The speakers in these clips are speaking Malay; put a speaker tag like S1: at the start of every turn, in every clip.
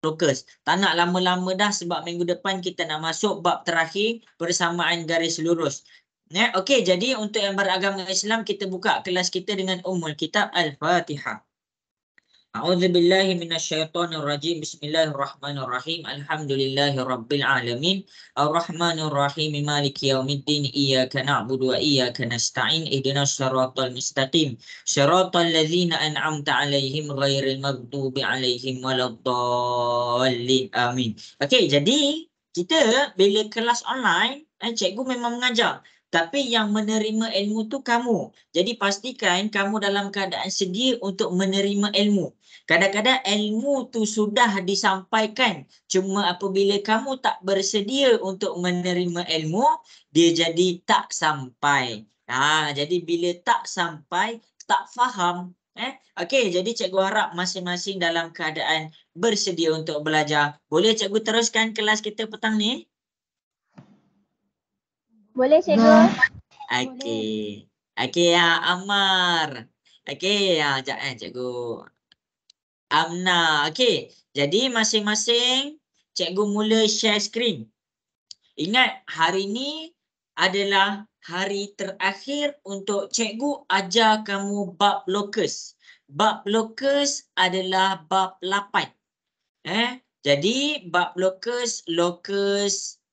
S1: locus. Tak nak lama-lama dah sebab minggu depan kita nak masuk bab terakhir persamaan garis lurus. Ya, okey, jadi untuk yang beragama Islam kita buka kelas kita dengan Ummul Kitab Al-Fatihah. A'udzubillahi minasyaitonirrajim. Bismillahirrahmanirrahim. Alhamdulillahirabbil alamin. Arrahmanirrahim. Maliki yaumiddin. Iyyaka na'budu wa iyyaka nasta'in. Ihdinas siratal mustaqim. Siratal ladzina an'amta 'alaihim ghairil maghdubi 'alaihim waladdallin. Amin. Okey, jadi kita bila kelas online, cikgu memang mengajar. Tapi yang menerima ilmu tu kamu. Jadi pastikan kamu dalam keadaan sedia untuk menerima ilmu. Kadang-kadang ilmu tu sudah disampaikan. Cuma apabila kamu tak bersedia untuk menerima ilmu, dia jadi tak sampai. Jadi bila tak sampai, tak faham. Okey, jadi cikgu harap masing-masing dalam keadaan bersedia untuk belajar. Boleh cikgu teruskan kelas kita petang ni?
S2: Boleh cikgu.
S1: Okey. Okey ya Ammar. Okey ya cikgu Amna. Okey. Jadi masing-masing cikgu mula share screen. Ingat hari ni adalah hari terakhir untuk cikgu ajar kamu bab locus. Bab locus adalah bab 8. Jadi bab locus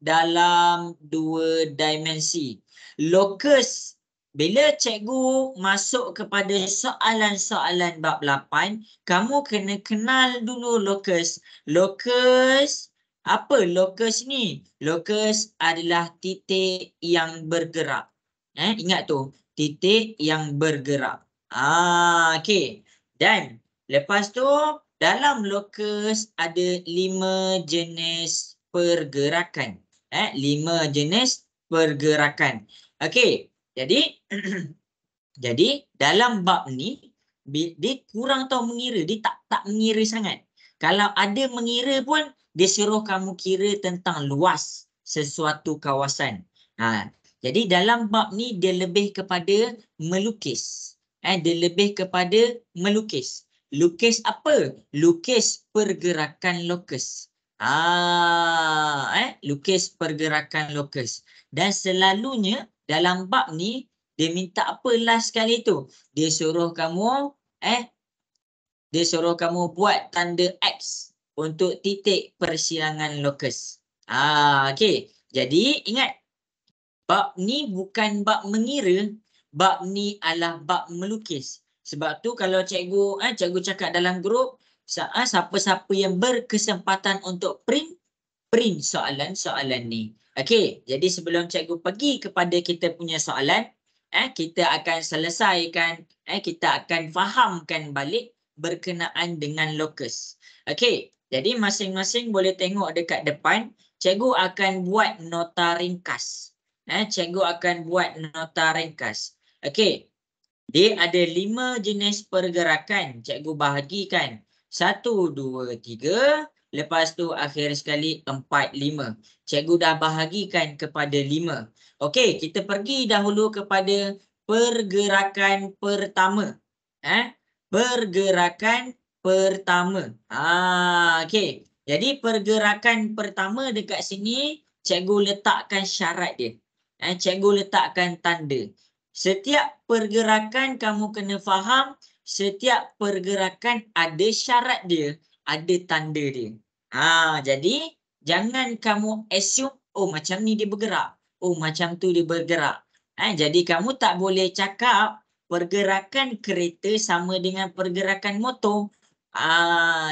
S1: dalam 2 dimensi. Locus, bila cikgu masuk kepada soalan-soalan bab 8, kamu kena kenal dulu locus. Locus, apa locus ni? Locus adalah titik yang bergerak. Ingat tu, titik yang bergerak. Okey. Dan lepas tu, dalam locus ada 5 jenis pergerakan. 5 jenis pergerakan. Okey, jadi jadi dalam bab ni dia kurang tahu mengira, dia tak mengira sangat. Kalau ada mengira pun dia suruh kamu kira tentang luas sesuatu kawasan. Jadi dalam bab ni dia lebih kepada melukis. Dia lebih kepada melukis. Lukis apa? Lukis pergerakan locus. Lukis pergerakan locus. Dan selalunya dalam bab ni dia minta apa last sekali tu? Dia suruh kamu buat tanda X untuk titik persilangan locus. Okey. Jadi ingat, bab ni bukan bab mengira, bab ni adalah bab melukis. Sebab tu kalau cikgu cakap dalam grup, siapa-siapa yang berkesempatan untuk print soalan-soalan ni. Okey, jadi sebelum cikgu pergi kepada kita punya soalan, kita akan selesaikan, kita akan fahamkan balik berkenaan dengan locus. Okey, jadi masing-masing boleh tengok dekat depan, cikgu akan buat nota ringkas. Cikgu akan buat nota ringkas. Okey. Dia ada 5 jenis pergerakan. Cikgu bahagikan. 1, 2, 3. Lepas tu akhir sekali 4, 5. Cikgu dah bahagikan kepada 5. Okey, kita pergi dahulu kepada pergerakan pertama. Pergerakan pertama. Okey. Jadi pergerakan pertama dekat sini, cikgu letakkan syarat dia. Cikgu letakkan tanda. Setiap pergerakan kamu kena faham, setiap pergerakan ada syarat dia, ada tanda dia. Jadi jangan kamu assume, oh macam ni dia bergerak, oh macam tu dia bergerak. Jadi kamu tak boleh cakap pergerakan kereta sama dengan pergerakan motor.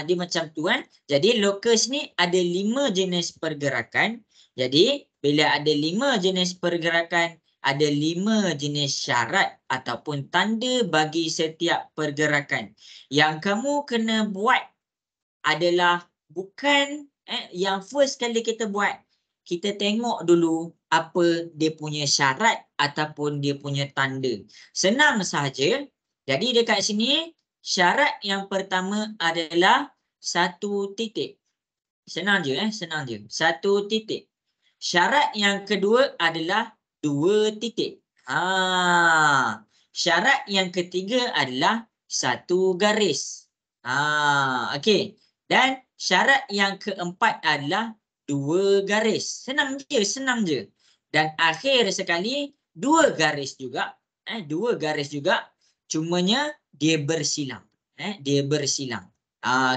S1: Dia macam tu kan. Jadi locus ni ada 5 jenis pergerakan. Jadi bila ada 5 jenis pergerakan, ada 5 jenis syarat ataupun tanda bagi setiap pergerakan. Yang kamu kena buat adalah bukan yang first kali kita buat. Kita tengok dulu apa dia punya syarat ataupun dia punya tanda. Senang sahaja. Jadi dekat sini syarat yang pertama adalah 1 titik. Senang je senang je. 1 titik. Syarat yang kedua adalah 2 titik. Syarat yang ketiga adalah 1 garis. Okey. Dan Syarat yang keempat adalah 2 garis. Senang je. Dan akhir sekali 2 garis juga. 2 garis juga. Cumanya dia bersilang. Dia bersilang.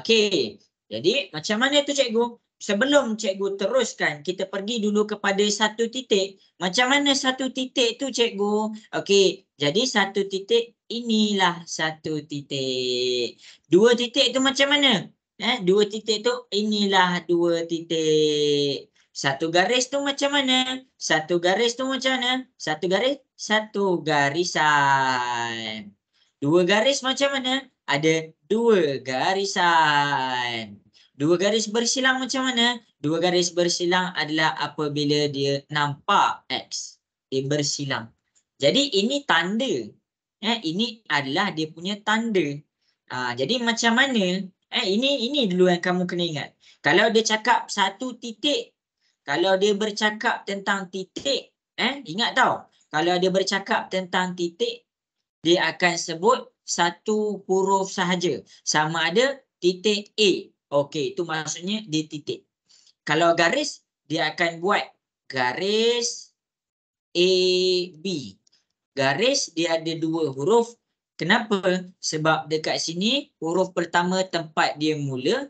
S1: Okey. Jadi macam mana tu cikgu? Sebelum cikgu teruskan, kita pergi dulu kepada satu titik. Macam mana satu titik tu cikgu? Okey, jadi satu titik, inilah satu titik. 2 titik tu macam mana? 2 titik tu, inilah 2 titik. Satu garis tu macam mana? Satu garis tu macam mana? Satu garis, satu garisan. 2 garis macam mana? Ada 2 garisan. 2 garis bersilang macam mana? 2 garis bersilang adalah apabila dia nampak X. Dia bersilang. Jadi ini tanda. Ini adalah dia punya tanda. Jadi macam mana? Ini dulu yang kamu kena ingat. Kalau dia cakap satu titik, kalau dia bercakap tentang titik, ingat tau. Kalau dia bercakap tentang titik, dia akan sebut satu huruf sahaja. Sama ada titik A. Okey, itu maksudnya dia titik. Kalau garis, dia akan buat garis A, B. Garis dia ada 2 huruf. Kenapa? Sebab dekat sini huruf pertama tempat dia mula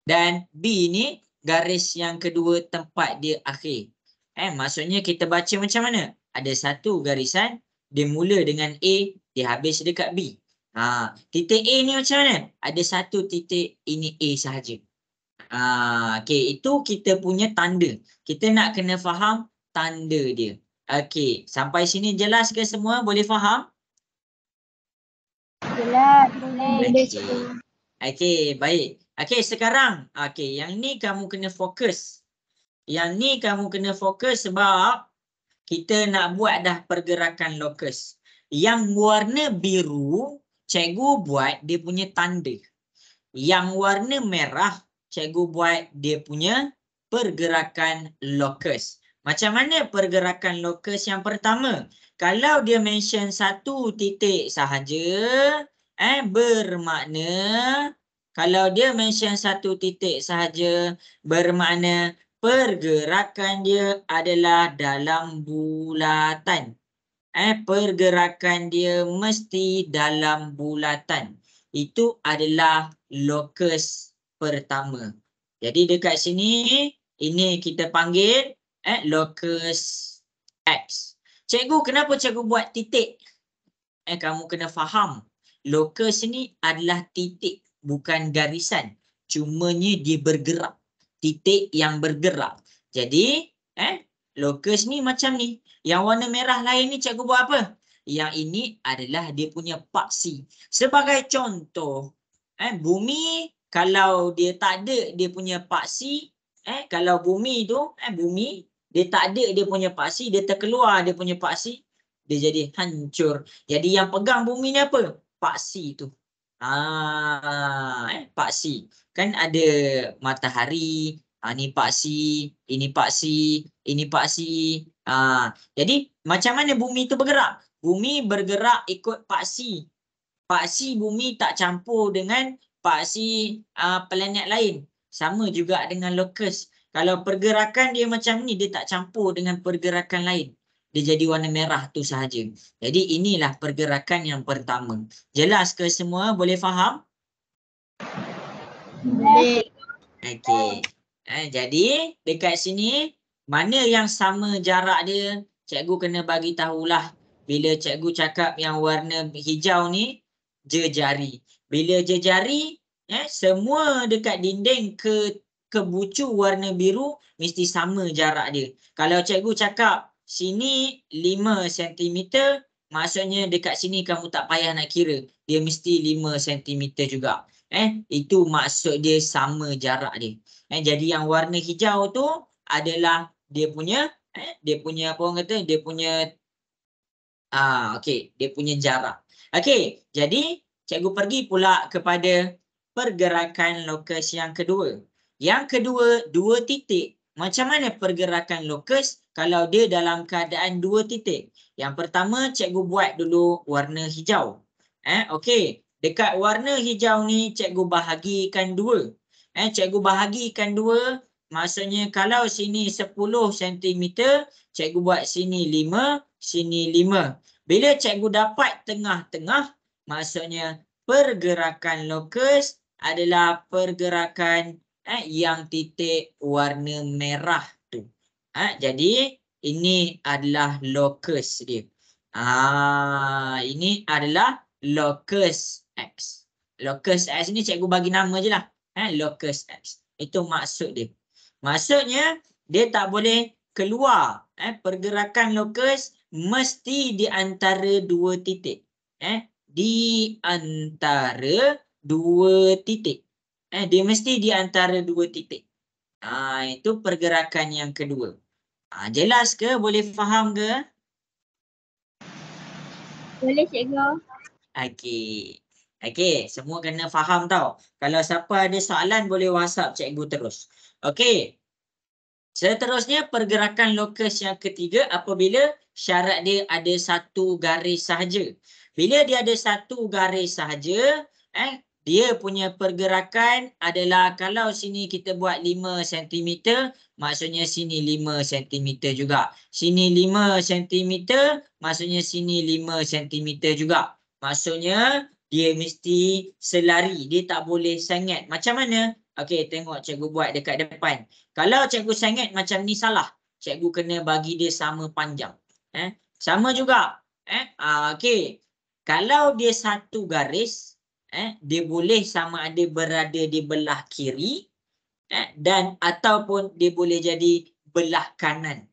S1: dan B ni garis yang kedua tempat dia akhir. Maksudnya kita baca macam mana? Ada satu garisan, dia mula dengan A, dia habis dekat B. Titik A ni macam mana? Ada satu titik, ini A sahaja. Okey, itu kita punya tanda. Kita nak kena faham tanda dia. Okey, sampai sini jelas ke semua? Boleh faham?
S2: Jelas.
S1: Okey, baik. Okey, sekarang yang ni kamu kena fokus. Yang ni kamu kena fokus sebab kita nak buat dah pergerakan lokus. Yang warna biru, cikgu buat dia punya tanda. Yang warna merah, cikgu buat dia punya pergerakan lokus. Macam mana pergerakan lokus yang pertama? Kalau dia mention satu titik sahaja, bermakna, kalau dia mention satu titik sahaja, bermakna pergerakan dia adalah dalam bulatan. Pergerakan dia mesti dalam bulatan. Itu adalah lokus pertama. Jadi dekat sini, ini kita panggil lokus X. Cikgu, kenapa cikgu buat titik? Kamu kena faham. Lokus ni adalah titik, bukan garisan. Cumanya dia bergerak. Titik yang bergerak. Jadi, lokus ni macam ni. Yang warna merah lain ni cikgu buat apa? Yang ini adalah dia punya paksi. Sebagai contoh, bumi kalau dia tak ada dia punya paksi, kalau bumi tu, bumi dia tak ada dia punya paksi, dia terkeluar dia punya paksi, dia jadi hancur. Jadi yang pegang bumi ni apa? Paksi tu. Paksi. Kan ada matahari, ni paksi, ini paksi, ini paksi. Jadi macam mana bumi tu bergerak? Bumi bergerak ikut paksi. Paksi bumi tak campur dengan paksi planet lain. Sama juga dengan lokus. Kalau pergerakan dia macam ni, dia tak campur dengan pergerakan lain. Dia jadi warna merah tu sahaja. Jadi inilah pergerakan yang pertama. Jelas ke semua? Boleh faham?
S2: Boleh.
S1: Okey. Jadi dekat sini, mana yang sama jarak dia, cikgu kena bagi tahulah. Bila cikgu cakap yang warna hijau ni, jejari. Bila jejari, semua dekat dinding ke bucu warna biru mesti sama jarak dia. Kalau cikgu cakap sini 5 cm, maksudnya dekat sini kamu tak payah nak kira. Dia mesti 5 cm juga. Itu maksud dia sama jarak dia. Jadi yang warna hijau tu adalah dia punya apa orang kata, dia punya dia punya jarak. Okey, jadi cikgu pergi pula kepada pergerakan lokus yang kedua. Yang kedua, 2 titik. Macam mana pergerakan lokus kalau dia dalam keadaan 2 titik? Yang pertama, cikgu buat dulu warna hijau. Okey, dekat warna hijau ni cikgu bahagikan 2. Cikgu bahagikan 2. Maksudnya kalau sini 10 cm, cikgu buat sini 5, sini 5. Bila cikgu dapat tengah-tengah, maksudnya pergerakan lokus adalah pergerakan yang titik warna merah tu. Jadi ini adalah lokus dia. Ini adalah lokus X. Lokus X ni cikgu bagi nama je lah. Lokus X. Itu maksud dia. Maksudnya dia tak boleh keluar. Pergerakan lokus mesti di antara 2 titik. Di antara 2 titik. Dia mesti di antara 2 titik. Itu pergerakan yang kedua. Jelas ke? Boleh faham ke?
S2: Boleh cikgu.
S1: Okey, semua kena faham tau. Kalau siapa ada soalan boleh WhatsApp cikgu terus. Okey. Seterusnya pergerakan lokus yang ketiga apabila syarat dia ada 1 garis sahaja. Bila dia ada 1 garis sahaja, dia punya pergerakan adalah kalau sini kita buat 5 cm, maksudnya sini 5 cm juga. Sini 5 cm, maksudnya sini 5 cm juga. Maksudnya dia mesti selari, dia tak boleh sangat. Macam mana? Okey, tengok cikgu buat dekat depan. Kalau cikgu sangat macam ni salah. Cikgu kena bagi dia sama panjang. Sama juga. Okey. Kalau dia 1 garis, dia boleh sama ada berada di belah kiri dan ataupun dia boleh jadi belah kanan.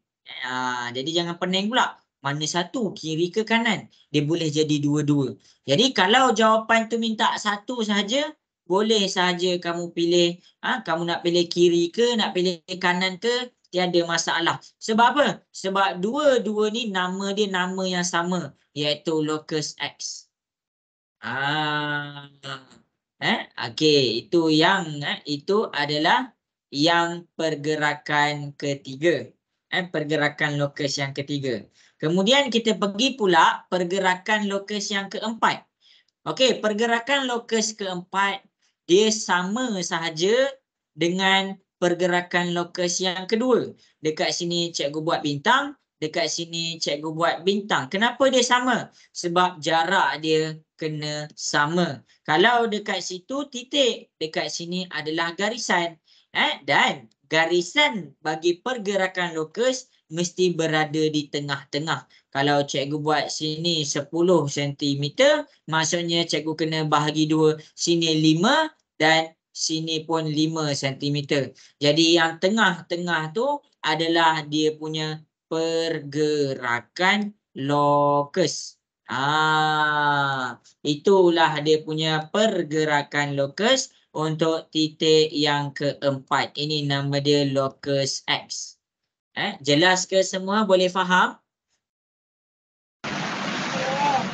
S1: Jadi jangan pening pula. Mana satu, kiri ke kanan? Dia boleh jadi dua-dua. Jadi kalau jawapan tu minta 1 sahaja, boleh sahaja kamu pilih. Kamu nak pilih kiri ke, nak pilih kanan ke, tiada masalah. Sebab apa? Sebab dua-dua ni nama dia nama yang sama, iaitu locus X. Okey, itu adalah yang pergerakan ketiga. Pergerakan locus yang ketiga. Kemudian kita pergi pula pergerakan locus yang keempat. Okey, pergerakan locus keempat dia sama sahaja dengan pergerakan locus yang kedua. Dekat sini cikgu buat bintang, dekat sini cikgu buat bintang. Kenapa dia sama? Sebab jarak dia kena sama. Kalau dekat situ titik, dekat sini adalah garisan. Dan garisan bagi pergerakan locus mesti berada di tengah-tengah. Kalau cikgu buat sini 10 cm, maksudnya cikgu kena bahagi 2. Sini 5 dan sini pun 5 cm. Jadi yang tengah-tengah tu adalah dia punya pergerakan locus. Itulah dia punya pergerakan locus untuk titik yang keempat. Ini nama dia locus X. Jelas ke semua? Boleh faham?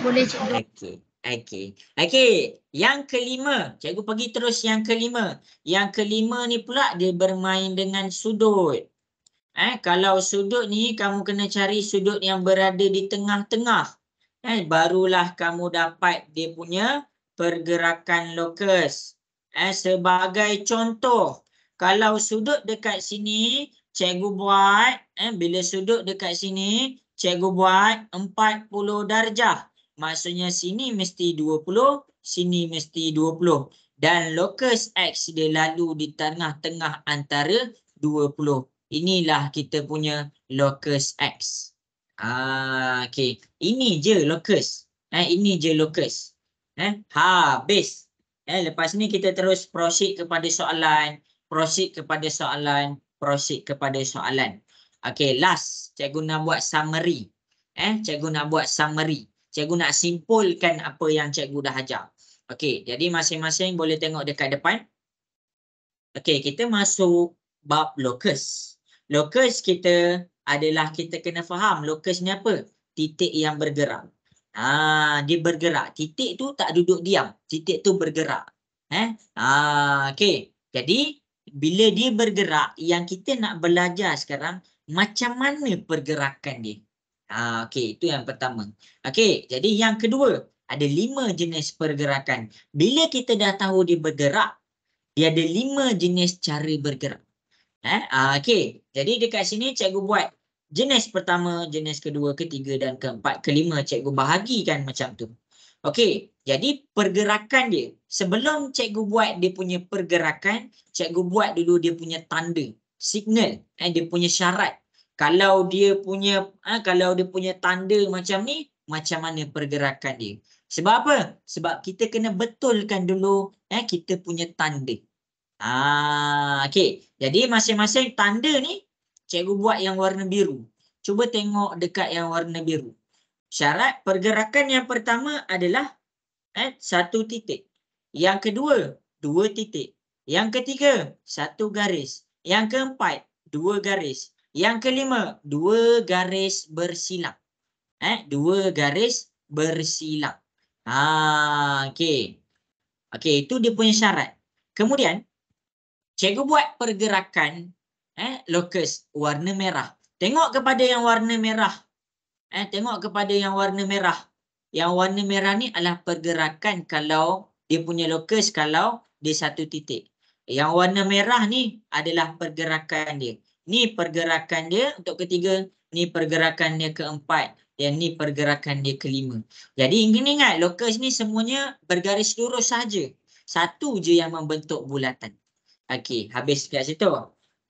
S2: Boleh cikgu.
S1: Okey. Yang kelima. Cikgu pergi terus yang kelima. Yang kelima ni pula dia bermain dengan sudut. Kalau sudut ni kamu kena cari sudut yang berada di tengah-tengah. Barulah kamu dapat dia punya pergerakan locus. Sebagai contoh, kalau sudut dekat sini, cikgu buat, bila sudut dekat sini, cikgu buat 40 darjah. Maksudnya sini mesti 20, sini mesti 20. Dan locus X dia lalu di tengah-tengah antara 20. Inilah kita punya locus X. Okey. Ini je locus. Ini je locus. Habis. Lepas ni kita terus proceed kepada soalan. Proceed kepada soalan. Proceed kepada soalan. Okey, last. Cikgu nak buat summary. Cikgu nak buat summary. Cikgu nak simpulkan apa yang cikgu dah ajar. Okey, jadi masing-masing boleh tengok dekat depan. Okey, kita masuk bab locus. Locus kita adalah kita kena faham locus ni apa? Titik yang bergerak. Dia bergerak. Titik tu tak duduk diam. Titik tu bergerak. Okey. Jadi bila dia bergerak, yang kita nak belajar sekarang macam mana pergerakan dia. Okey, itu yang pertama. Okey, jadi yang kedua, ada 5 jenis pergerakan. Bila kita dah tahu dia bergerak, Dia ada 5 jenis cara bergerak. Okey. Jadi dekat sini cikgu buat jenis pertama, jenis kedua, ketiga dan keempat, kelima cikgu bahagikan macam tu. Okey. Jadi pergerakan dia, sebelum cikgu buat dia punya pergerakan, cikgu buat dulu dia punya tanda, signal, dia punya syarat. Kalau dia punya tanda macam ni, macam mana pergerakan dia? Sebab apa? Sebab kita kena betulkan dulu kita punya tanda. Okey. Jadi masing-masing tanda ni cikgu buat yang warna biru. Cuba tengok dekat yang warna biru. Syarat pergerakan yang pertama adalah 1 titik. Yang kedua, 2 titik. Yang ketiga, 1 garis. Yang keempat, 2 garis. Yang kelima, 2 garis bersilang. 2 garis bersilang. Okey. Okey, itu dia punya syarat. Kemudian cikgu buat pergerakan locus warna merah. Tengok kepada yang warna merah. Tengok kepada yang warna merah. Yang warna merah ni adalah pergerakan kalau dia punya locus kalau dia 1 titik. Yang warna merah ni adalah pergerakan dia. Ni pergerakan dia untuk ketiga, ni pergerakan dia keempat, dan ni pergerakan dia kelima. Jadi ingin ingat locus ni semuanya bergaris lurus saja. Satu je yang membentuk bulatan. Okey, habis kat situ.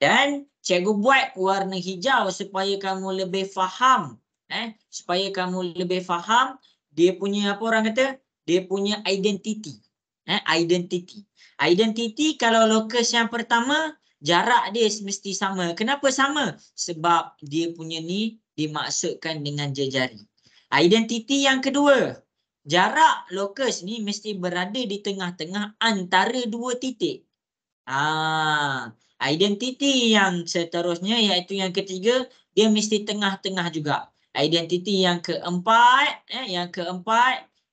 S1: Dan cikgu buat warna hijau supaya kamu lebih faham. Supaya kamu lebih faham dia punya apa orang kata? Dia punya identiti. Identiti. Identiti kalau locus yang pertama jarak dia mesti sama. Kenapa sama? Sebab dia punya ni dimaksudkan dengan jejari. Identiti yang kedua, jarak locus ni mesti berada di tengah-tengah antara 2 titik. Identiti yang seterusnya iaitu yang ketiga, dia mesti tengah-tengah juga. Identiti yang keempat,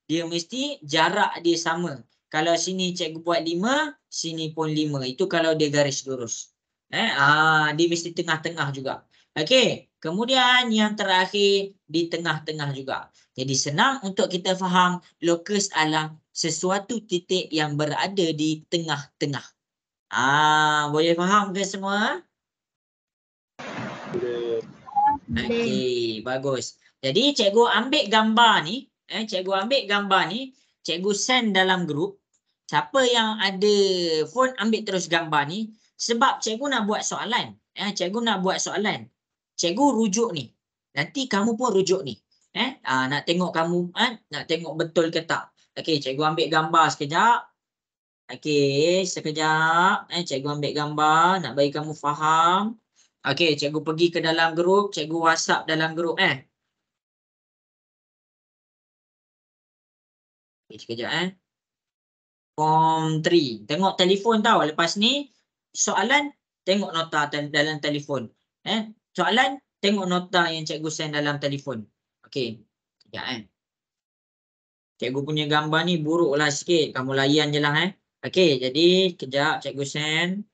S1: dia mesti jarak dia sama. Kalau sini cikgu buat 5, sini pun 5. Itu kalau dia garis lurus. Dia mesti tengah-tengah juga. Okey, kemudian yang terakhir di tengah-tengah juga. Jadi senang untuk kita faham locus adalah sesuatu titik yang berada di tengah-tengah. Boleh faham ke semua?
S2: Boleh.
S1: Okey, bagus. Jadi cikgu ambil gambar ni, cikgu send dalam grup. Siapa yang ada phone ambil terus gambar ni sebab cikgu nak buat soalan. Cikgu rujuk ni. Nanti kamu pun rujuk ni. Nak tengok kamu nak tengok betul ke tak. Okey, cikgu ambil gambar sekejap. Okey, sekejap. Cikgu ambil gambar nak bagi kamu faham. Okey, cikgu pergi ke dalam grup, cikgu WhatsApp dalam grup Okay, sekejap Form 3. Tengok telefon tau. Lepas ni soalan tengok nota dalam telefon. Soalan tengok nota yang cikgu send dalam telefon. Okey. Sekejap Cikgu punya gambar ni buruklah sikit. Kamu layan je lah Okey, jadi kejap cikgu send.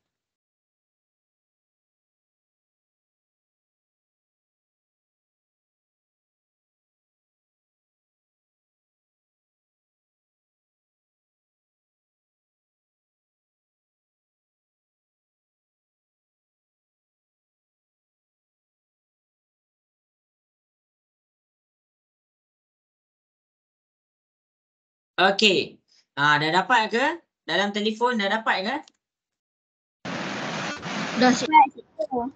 S1: Okey. Dah dapat ke? Dalam telefon dah dapat ke?
S2: Dah siap cikgu.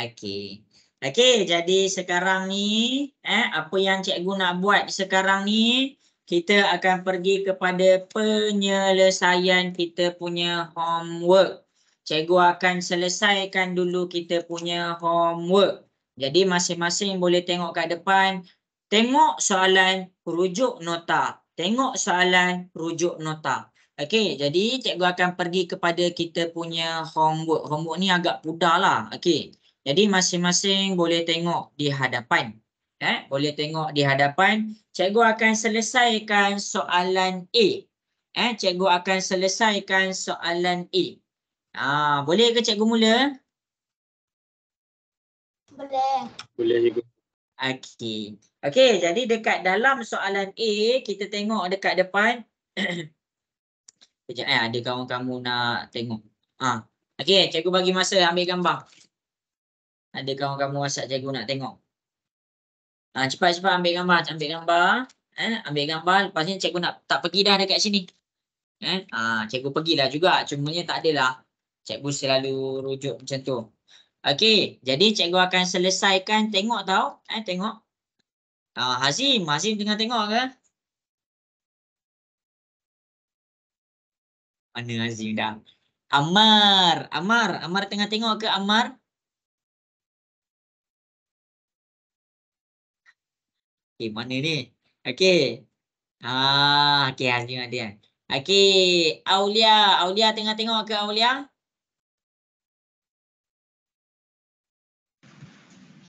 S1: Okey. Okey, jadi sekarang ni apa yang cikgu nak buat sekarang ni, kita akan pergi kepada penyelesaian kita punya homework. Cikgu akan selesaikan dulu kita punya homework. Jadi masing-masing boleh tengok kat depan. Tengok soalan, rujuk nota. Tengok soalan, rujuk nota. Okey, jadi cikgu akan pergi kepada kita punya homework. Homework ni agak mudah lah. Okey. Jadi masing-masing boleh tengok di hadapan. Boleh tengok di hadapan. Cikgu akan selesaikan soalan A. Cikgu akan selesaikan soalan A. Boleh ke cikgu mula?
S2: Boleh.
S3: Boleh cikgu.
S1: Okey. Okey, jadi dekat dalam soalan A, kita tengok dekat depan. Sekejap ada kawan-kamu nak tengok. Okey, cikgu bagi masa ambil gambar. Ada kawan-kamu WhatsApp cikgu nak tengok. Cepat-cepat ambil gambar, ambil gambar. Lepas ni cikgu nak tak pergi dah dekat sini. Cikgu pergilah juga, cumanya tak adalah. Cikgu selalu rujuk macam tu. Okey, jadi cikgu akan selesaikan tengok tau. Tengok. Hazim tengah tengok ke? Mana Hazim dah? Ammar tengah tengok ke Ammar? Mana ni? Okey. Okey Hazim ada. Okey, Aulia tengah tengok ke Aulia?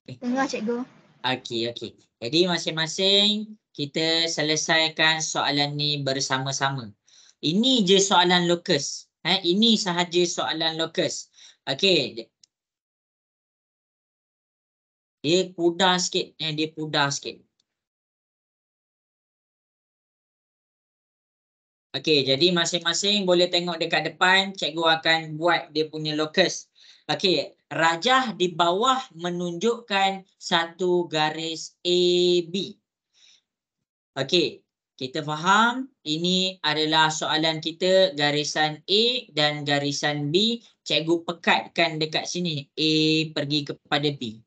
S2: Tengah cikgu.
S1: Okey. Jadi masing-masing kita selesaikan soalan ni bersama-sama. Ini je soalan lokus. Ini sahaja soalan lokus. Okey. Dia pudar sikit. Okey, jadi masing-masing boleh tengok dekat depan. Cikgu akan buat dia punya lokus. Okey, rajah di bawah menunjukkan satu garis AB. Okey, kita faham ini adalah soalan kita garisan A dan garisan B. Cikgu pekatkan dekat sini. A pergi kepada B.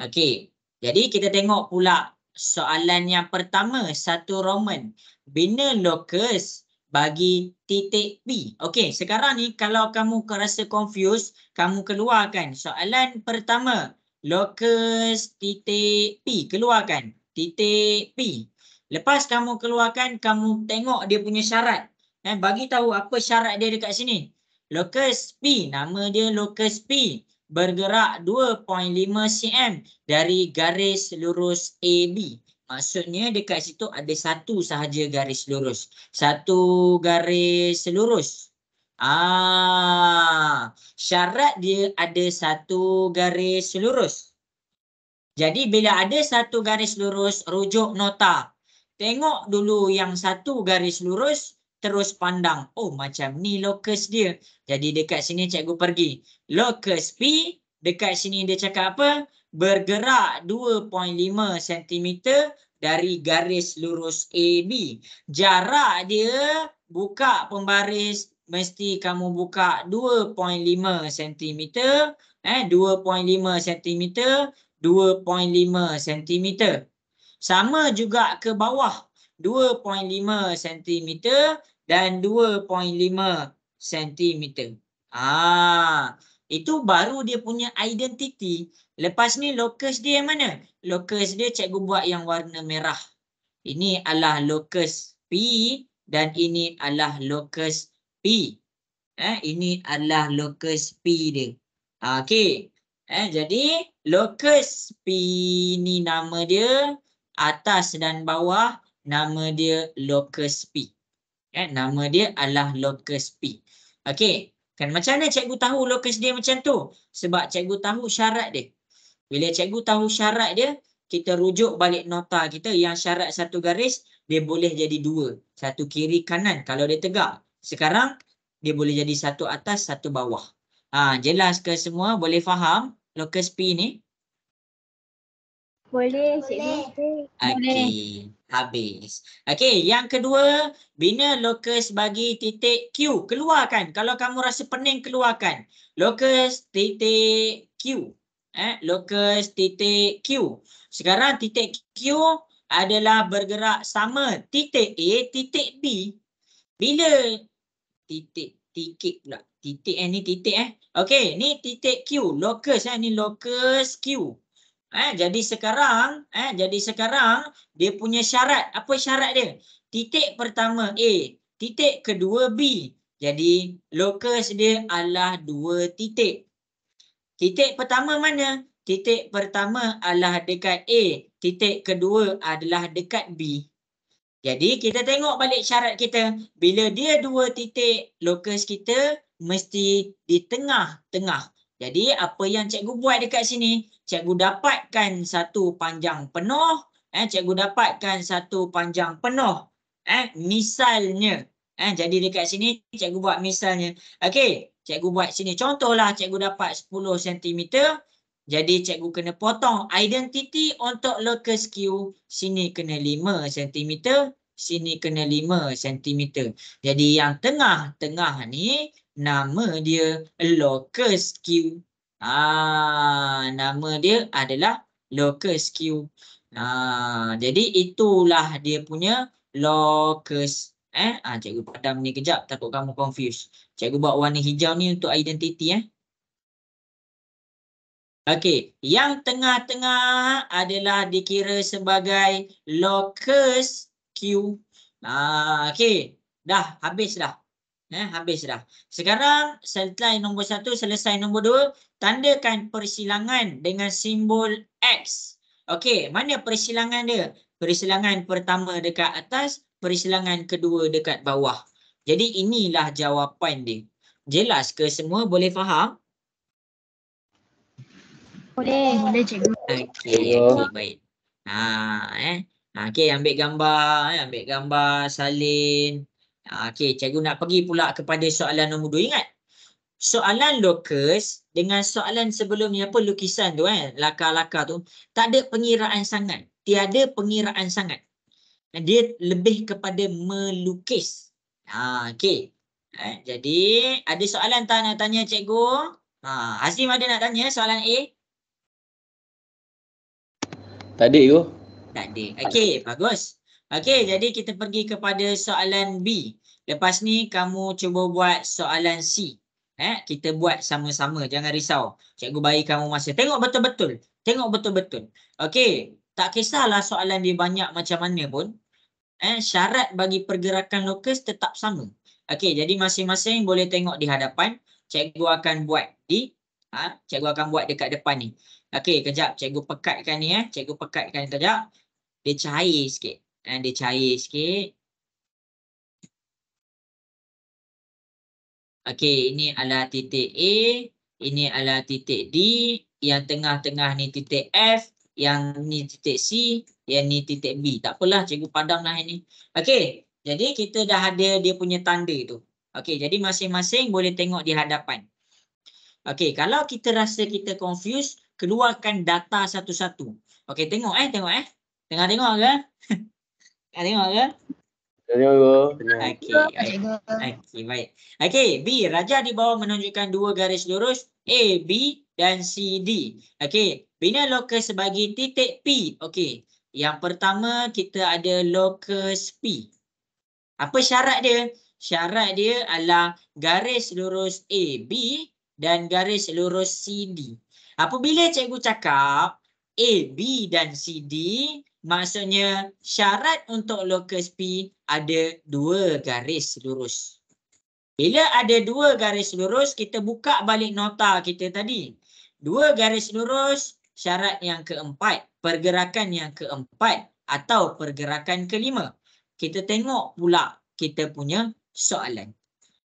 S1: Okey, jadi kita tengok pula soalan yang pertama, satu Roman. Bina lokus bagi titik P. Okey, sekarang ni kalau kamu rasa confused, kamu keluarkan soalan pertama. Lokus titik P. Keluarkan titik P. Lepas kamu keluarkan, kamu tengok dia punya syarat. Bagi tahu apa syarat dia dekat sini. Lokus P, nama dia lokus P. Bergerak 2.5 cm dari garis lurus AB. Maksudnya dekat situ ada satu sahaja garis lurus. Satu garis lurus. Syarat dia ada satu garis lurus. Jadi bila ada satu garis lurus, rujuk nota. Tengok dulu yang satu garis lurus, terus pandang. Oh, macam ni lokus dia. Jadi dekat sini cikgu pergi. Lokus P, dekat sini dia cakap apa? Bergerak 2.5 cm dari garis lurus AB. Jarak dia buka pembaris, mesti kamu buka 2.5 cm. 2.5 cm, 2.5 cm. Sama juga ke bawah, 2.5 cm dan 2.5 cm. Itu baru dia punya identiti. Lepas ni lokus dia mana? Lokus dia cikgu buat yang warna merah. Ini adalah lokus P dan ini adalah lokus P. Ini adalah lokus P dia. Okey. Jadi lokus P ni nama dia, atas dan bawah nama dia lokus P. Nama dia adalah lokus P. Okey. Kan macam mana cikgu tahu lokus dia macam tu? Sebab cikgu tahu syarat dia. Bila cikgu tahu syarat dia, kita rujuk balik nota kita yang syarat satu garis, dia boleh jadi dua. Satu kiri kanan kalau dia tegak. Sekarang dia boleh jadi satu atas, satu bawah. Jelas ke semua? Boleh faham lokus P ni?
S2: Boleh cikgu.
S1: Okey, habis. Okey, yang kedua, bina lokus bagi titik Q. Keluarkan. Kalau kamu rasa pening, keluarkan. Lokus titik Q. Lokus titik Q. Sekarang titik Q adalah bergerak sama titik A, titik B. Bila titik pula. Titik ni titik Okey, ni titik Q. Lokus ni lokus Q. Jadi sekarang dia punya syarat. Apa syarat dia? Titik pertama A, titik kedua B. Jadi lokus dia adalah dua titik. Titik pertama mana? Titik pertama adalah dekat A. Titik kedua adalah dekat B. Jadi kita tengok balik syarat kita. Bila dia dua titik, lokus kita mesti di tengah-tengah. Jadi apa yang cikgu buat dekat sini? Cikgu dapatkan satu panjang penuh. Cikgu dapatkan satu panjang penuh. Misalnya Jadi dekat sini cikgu buat misalnya. Okey, cikgu buat sini. Contohlah cikgu dapat 10 cm. Jadi cikgu kena potong identiti untuk locus Q. Sini kena 5 cm. Sini kena 5 cm. Jadi yang tengah-tengah ni nama dia locus Q. Nama dia adalah locus Q. Jadi itulah dia punya locus. Cikgu padam ni kejap, takut kamu confuse. Cikgu buat warna hijau ni untuk identiti. Okey, yang tengah-tengah adalah dikira sebagai locus Q. Okey, dah habis dah. Habis dah. Sekarang selesai nombor 1, selesai nombor 2, tandakan persilangan dengan simbol X. Okey, mana persilangan dia? Persilangan pertama dekat atas, persilangan kedua dekat bawah. Jadi inilah jawapan dia. Jelas ke semua? Boleh faham?
S2: Boleh cikgu.
S1: Okey, baik. Okey, ambil gambar salin. Okey, cikgu nak pergi pula kepada soalan nombor 2. Ingat, soalan locus dengan soalan sebelum ni apa, lukisan tu lakar-lakar tu, tak ada pengiraan sangat. Tiada pengiraan sangat. Dia lebih kepada melukis. Okey. Jadi ada soalan tak nak tanya cikgu? Azim ada nak tanya soalan A?
S3: Tak ada ke?
S1: Tak ada. Okey, bagus. Okey, jadi kita pergi kepada soalan B. Lepas ni kamu cuba buat soalan C. Kita buat sama-sama, jangan risau. Cikgu bagi kamu masa. Tengok betul-betul. Tengok betul-betul. Okey, tak kisahlah soalan dia banyak macam mana pun. Syarat bagi pergerakan locus tetap sama. Okey, jadi masing-masing boleh tengok di hadapan. Cikgu akan buat cikgu akan buat dekat depan ni. Okey, kejap cikgu pekatkan ni Cikgu pekatkan kejap. Dia cair sikit. Dia cair sikit. Okey, ini adalah titik A, ini adalah titik D, yang tengah-tengah ni titik F, yang ni titik C, yang ni titik B. Tak apalah, cikgu padamlah ini. Okey, jadi kita dah ada dia punya tanda tu. Okey, jadi masing-masing boleh tengok di hadapan. Okey, kalau kita rasa kita confused, keluarkan data satu-satu. Okey, tengok tengok Tengah tengok ke? Tengah tengok ke? Okey, baik. Okey, B, Raja di bawah menunjukkan 2 garis lurus A, B dan C, D. Okey, bina locus bagi titik P. Okey, yang pertama kita ada locus P. Apa syarat dia? Syarat dia adalah garis lurus A, B dan garis lurus C, D. Apabila cikgu cakap A, B dan C, D, maksudnya syarat untuk locus P ada 2 garis lurus. Bila ada 2 garis lurus, kita buka balik nota kita tadi. 2 garis lurus, syarat yang keempat, pergerakan yang keempat atau pergerakan kelima. Kita tengok pula kita punya soalan.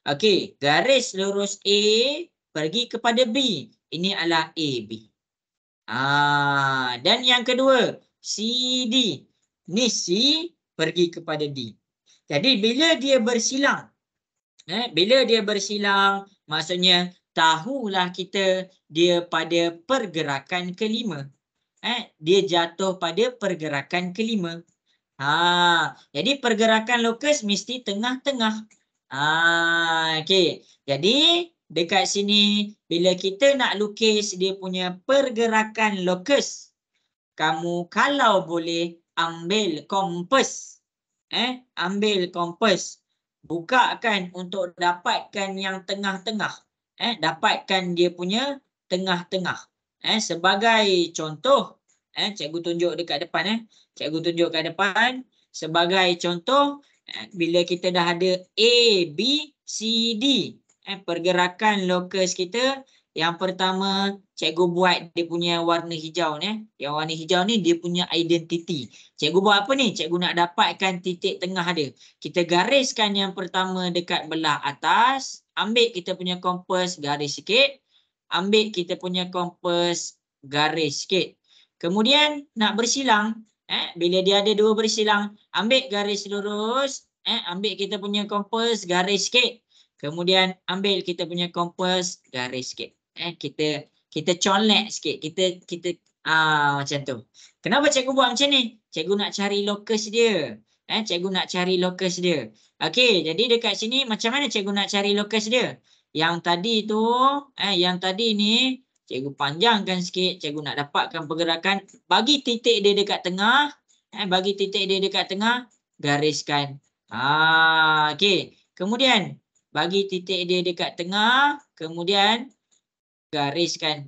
S1: Okey, garis lurus A pergi kepada B. Ini adalah AB. Dan yang kedua, CD. Ni C pergi kepada D. Jadi bila dia bersilang, maksudnya tahulah kita dia pada pergerakan kelima. Dia jatuh pada pergerakan kelima. Jadi pergerakan locus mesti tengah-tengah. Okey. Jadi dekat sini bila kita nak lukis dia punya pergerakan locus, kamu kalau boleh ambil kompas. Ambil kompas. Bukakan untuk dapatkan yang tengah-tengah. Dapatkan dia punya tengah-tengah. Sebagai contoh, cikgu tunjuk dekat depan. Cikgu tunjuk kat depan. Sebagai contoh, bila kita dah ada A, B, C, D. Pergerakan locus kita. Yang pertama, cikgu buat dia punya warna hijau ni. Yang warna hijau ni dia punya identiti. Cikgu buat apa ni? Cikgu nak dapatkan titik tengah dia. Kita gariskan yang pertama dekat belah atas. Ambil kita punya kompas, garis sikit. Ambil kita punya kompas, garis sikit. Kemudian nak bersilang. Bila dia ada 2 bersilang, ambil garis lurus. ambil kita punya kompas, garis sikit. Kemudian ambil kita punya kompas, garis sikit. Kita colek sikit. Kita macam tu. Kenapa cikgu buat macam ni? Cikgu nak cari lokus dia. Cikgu nak cari lokus dia. Okey, jadi dekat sini macam mana cikgu nak cari lokus dia? Yang tadi tu, yang tadi ni cikgu panjangkan sikit. Cikgu nak dapatkan pergerakan. Bagi titik dia dekat tengah. Bagi titik dia dekat tengah. Gariskan. Okey. Kemudian bagi titik dia dekat tengah. Kemudian gariskan.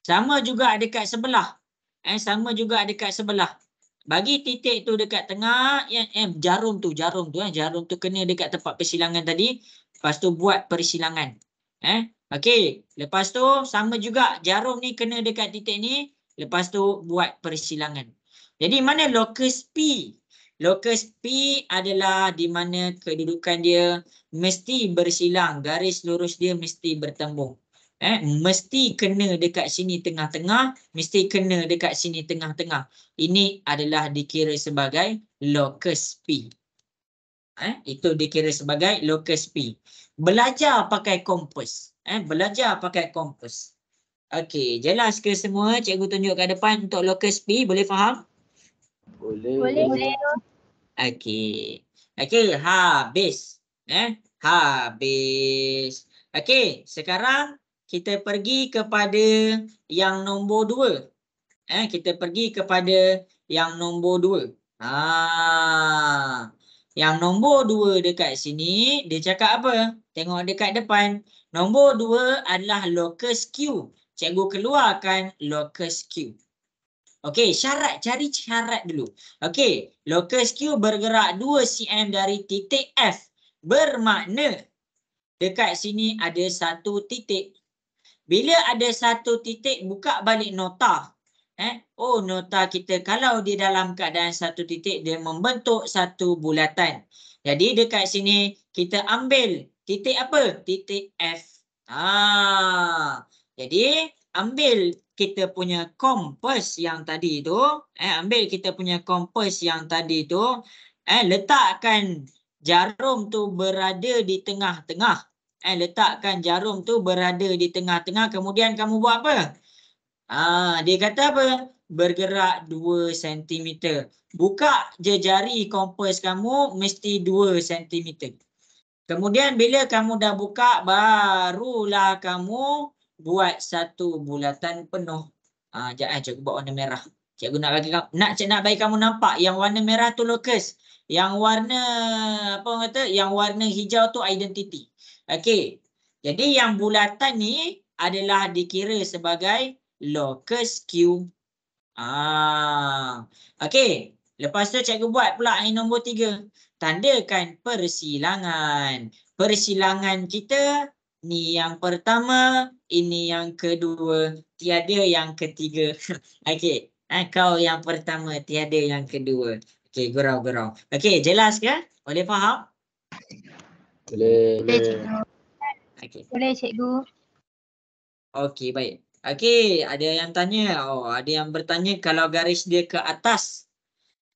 S1: Sama juga dekat sebelah. Sama juga dekat sebelah. Bagi titik tu dekat tengah, jarum tu kena dekat tempat persilangan tadi. Lepas tu buat persilangan. Okey, lepas tu sama juga jarum ni kena dekat titik ni, lepas tu buat persilangan. Jadi mana lokus P? Lokus P adalah di mana kedudukan dia mesti bersilang, garis lurus dia mesti bertembung. Mesti kena dekat sini tengah-tengah, mesti kena dekat sini tengah-tengah. Ini adalah dikira sebagai lokus P. Itu dikira sebagai lokus P. Belajar pakai kompas. Belajar pakai kompas. Okey, jelas ke semua? Cikgu tunjuk kat depan untuk lokus P, boleh faham?
S3: Boleh.
S1: Okey. Okey, habis. Habis. Okey, sekarang kita pergi kepada yang nombor 2. Kita pergi kepada yang nombor 2. Yang nombor 2 dekat sini, dia cakap apa? Tengok dekat depan. Nombor 2 adalah lokus Q. Cikgu keluarkan lokus Q. Okey, syarat. Cari syarat dulu. Okey, lokus Q bergerak 2 cm dari titik F. Bermakna dekat sini ada satu titik. Bila ada satu titik, buka balik nota. Nota kita kalau di dalam keadaan satu titik, dia membentuk satu bulatan. Jadi dekat sini kita ambil titik apa? Titik F. Jadi ambil kita punya kompas yang tadi tu. Ambil kita punya kompas yang tadi tu. Letakkan jarum tu berada di tengah-tengah. Letakkan jarum tu berada di tengah-tengah. Kemudian kamu buat apa? Dia kata apa? Bergerak 2 cm. Buka je jari kompas kamu mesti 2 cm. Kemudian bila kamu dah buka, barulah kamu buat satu bulatan penuh. Sekejap cikgu buat warna merah. Cikgu nak bagi kamu nampak yang warna merah tu lokus. Yang warna yang warna hijau tu identiti. Okey. Jadi yang bulatan ni adalah dikira sebagai lokus Q. Okey. Lepas tu cikgu buat pula yang nombor 3. Tandakan persilangan. Persilangan kita ni yang pertama, ini yang kedua, tiada yang ketiga. Okey. Kau yang pertama, tiada yang kedua. Okey, gurau-gurau. Okey, jelas ke? Boleh faham?
S3: Boleh.
S1: Okey.
S2: Boleh cikgu.
S1: Okey, baik. Okey, ada yang tanya. Ada yang bertanya kalau garis dia ke atas.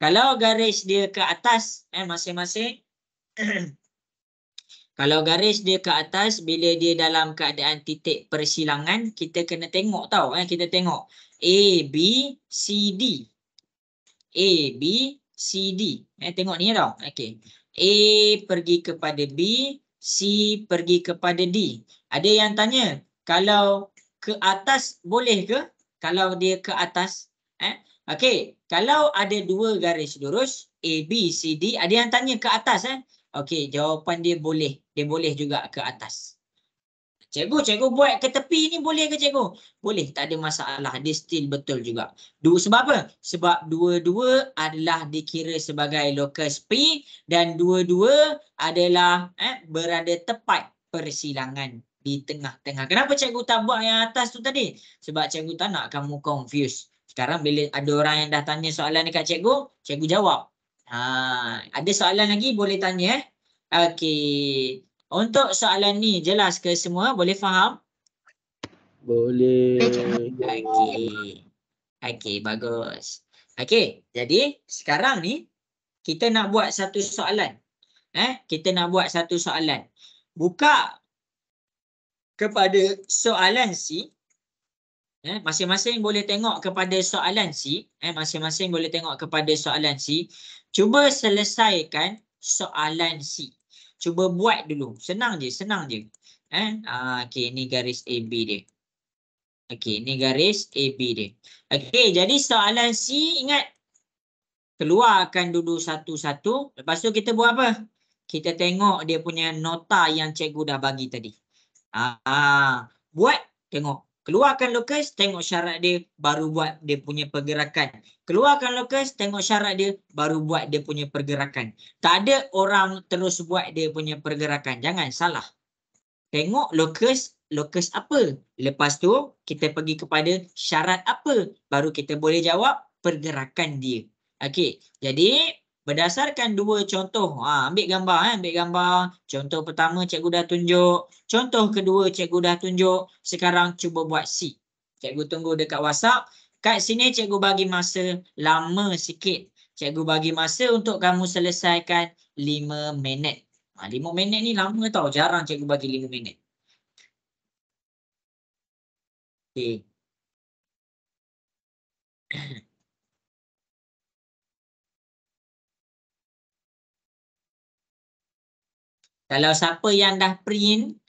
S1: Kalau garis dia ke atas, masing-masing. Kalau garis dia ke atas, bila dia dalam keadaan titik persilangan, kita kena tengok tau. Kita tengok A, B, C, D. A, B, C, D. Tengok ni tau. Okey. A pergi kepada B, C pergi kepada D. Ada yang tanya, kalau ke atas boleh ke? Kalau dia ke atas. Okey. Kalau ada 2 garis lurus, A, B, C, D. Ada yang tanya ke atas. Okey, jawapan dia boleh. Dia boleh juga ke atas. Cikgu buat ke tepi ni boleh ke cikgu? Boleh, tak ada masalah. Dia still betul juga. Sebab apa? Sebab dua-dua adalah dikira sebagai lokus P dan dua-dua adalah berada tepat persilangan di tengah-tengah. Kenapa cikgu tak buat yang atas tu tadi? Sebab cikgu tak nak kamu confuse. Sekarang bila ada orang yang dah tanya soalan dekat cikgu, cikgu jawab. Ada soalan lagi boleh tanya. Okey. Untuk soalan ni jelas ke semua? Boleh faham?
S3: Boleh.
S1: Okey. Okey, bagus. Okey, jadi sekarang ni kita nak buat satu soalan. Kita nak buat satu soalan. Buka kepada soalan C. Masing-masing boleh tengok kepada soalan C. Masing-masing boleh tengok kepada soalan C. Cuba selesaikan soalan C. Cuba buat dulu. Senang je, senang je. Okey, ni garis AB dia. Okey, ni garis AB dia. Okey, jadi soalan C, ingat, keluarkan dulu satu-satu. Lepas tu kita buat apa? Kita tengok dia punya nota yang cikgu dah bagi tadi. Buat, tengok. Keluarkan locus, tengok syarat dia, baru buat dia punya pergerakan. Keluarkan locus, tengok syarat dia, baru buat dia punya pergerakan. Tak ada orang terus buat dia punya pergerakan. Jangan salah. Tengok locus, locus apa. Lepas tu, kita pergi kepada syarat apa. Baru kita boleh jawab pergerakan dia. Okey, jadi berdasarkan dua contoh. Ambil gambar. Ambil gambar. Contoh pertama cikgu dah tunjuk. Contoh kedua cikgu dah tunjuk. Sekarang cuba buat C. Cikgu tunggu dekat WhatsApp. Kat sini cikgu bagi masa lama sikit. Cikgu bagi masa untuk kamu selesaikan 5 minit. 5 minit ni lama tau. Jarang cikgu bagi 5 minit. Okay. Kalau siapa yang dah print,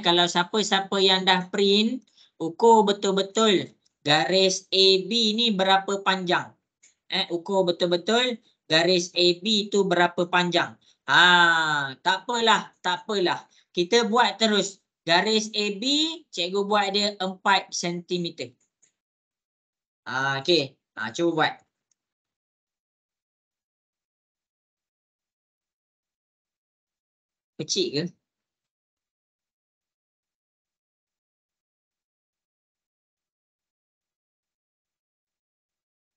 S1: kalau siapa-siapa yang dah print, ukur betul-betul garis AB ni berapa panjang. Ukur betul-betul garis AB tu berapa panjang. Tak apalah, tak apalah. Kita buat terus. Garis AB, cikgu buat dia 4 cm. Okey. Cuba buat. Kecil ke?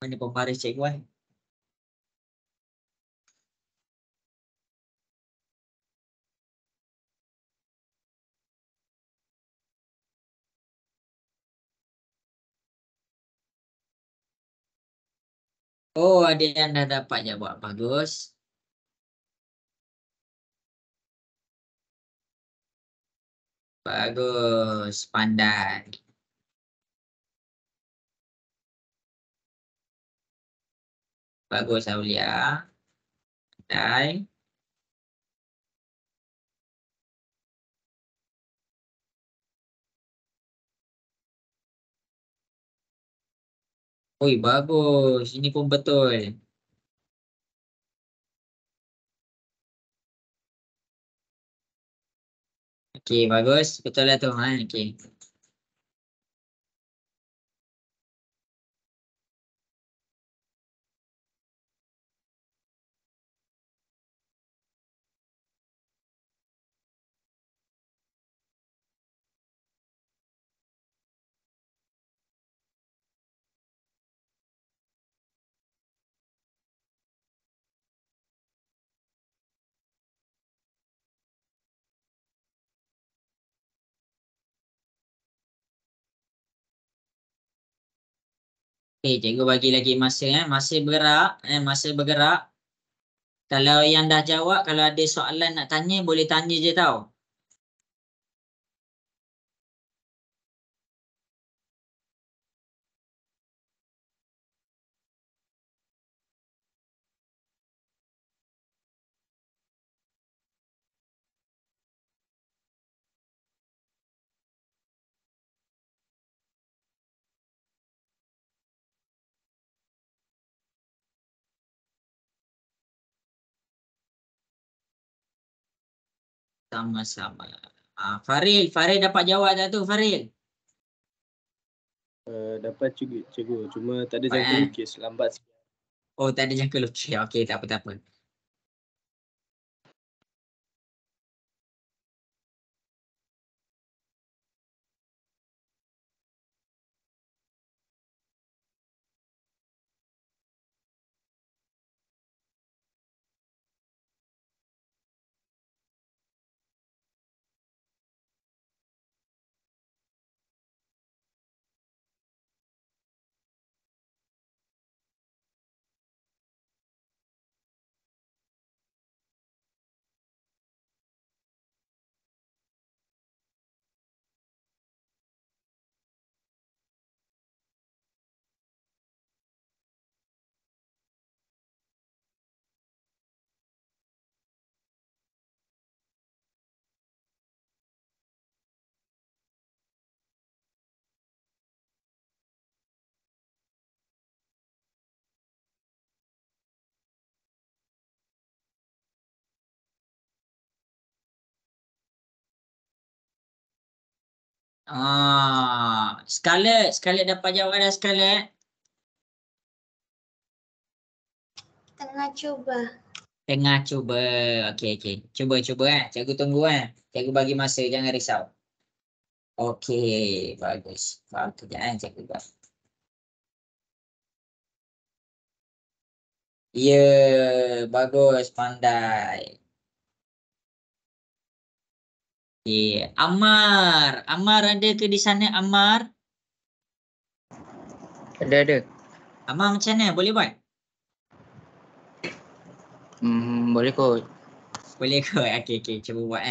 S1: Mana pembaris cikgu kan? Oh, ada yang dah dapat jawab. Bagus. Bagus. Pandai. Bagus, Aulia. Pandai. Oi, bagus. Ini pun betul. Okey, bagus. Betul lah tu. Okey. Okey, cikgu bagi lagi masa. Masa bergerak. Masa bergerak. Kalau yang dah jawab, kalau ada soalan nak tanya, boleh tanya je tau. Sama-sama. Faril. Faril dapat jawab tak tu, Faril?
S3: Dapat cikgu. Cuma tak ada
S1: Dapat,
S3: jangka lukis. Lambat sikit.
S1: Oh, tak ada jangka lukis. Okey, tak apa, tak apa. Scarlett dapat jawab dah Scarlett.
S2: Tengah cuba.
S1: Tengah cuba. Okey. Cuba Cikgu tunggu Cikgu bagi masa, jangan risau. Okey, bagus. Faham kejap cikgu buat. Ya, bagus, pandai. Okey, Ammar ada ke di sana Ammar?
S4: Ada.
S1: Ammar macam mana? Boleh buat?
S4: Boleh kot.
S1: Boleh kot. Okey, cuba buat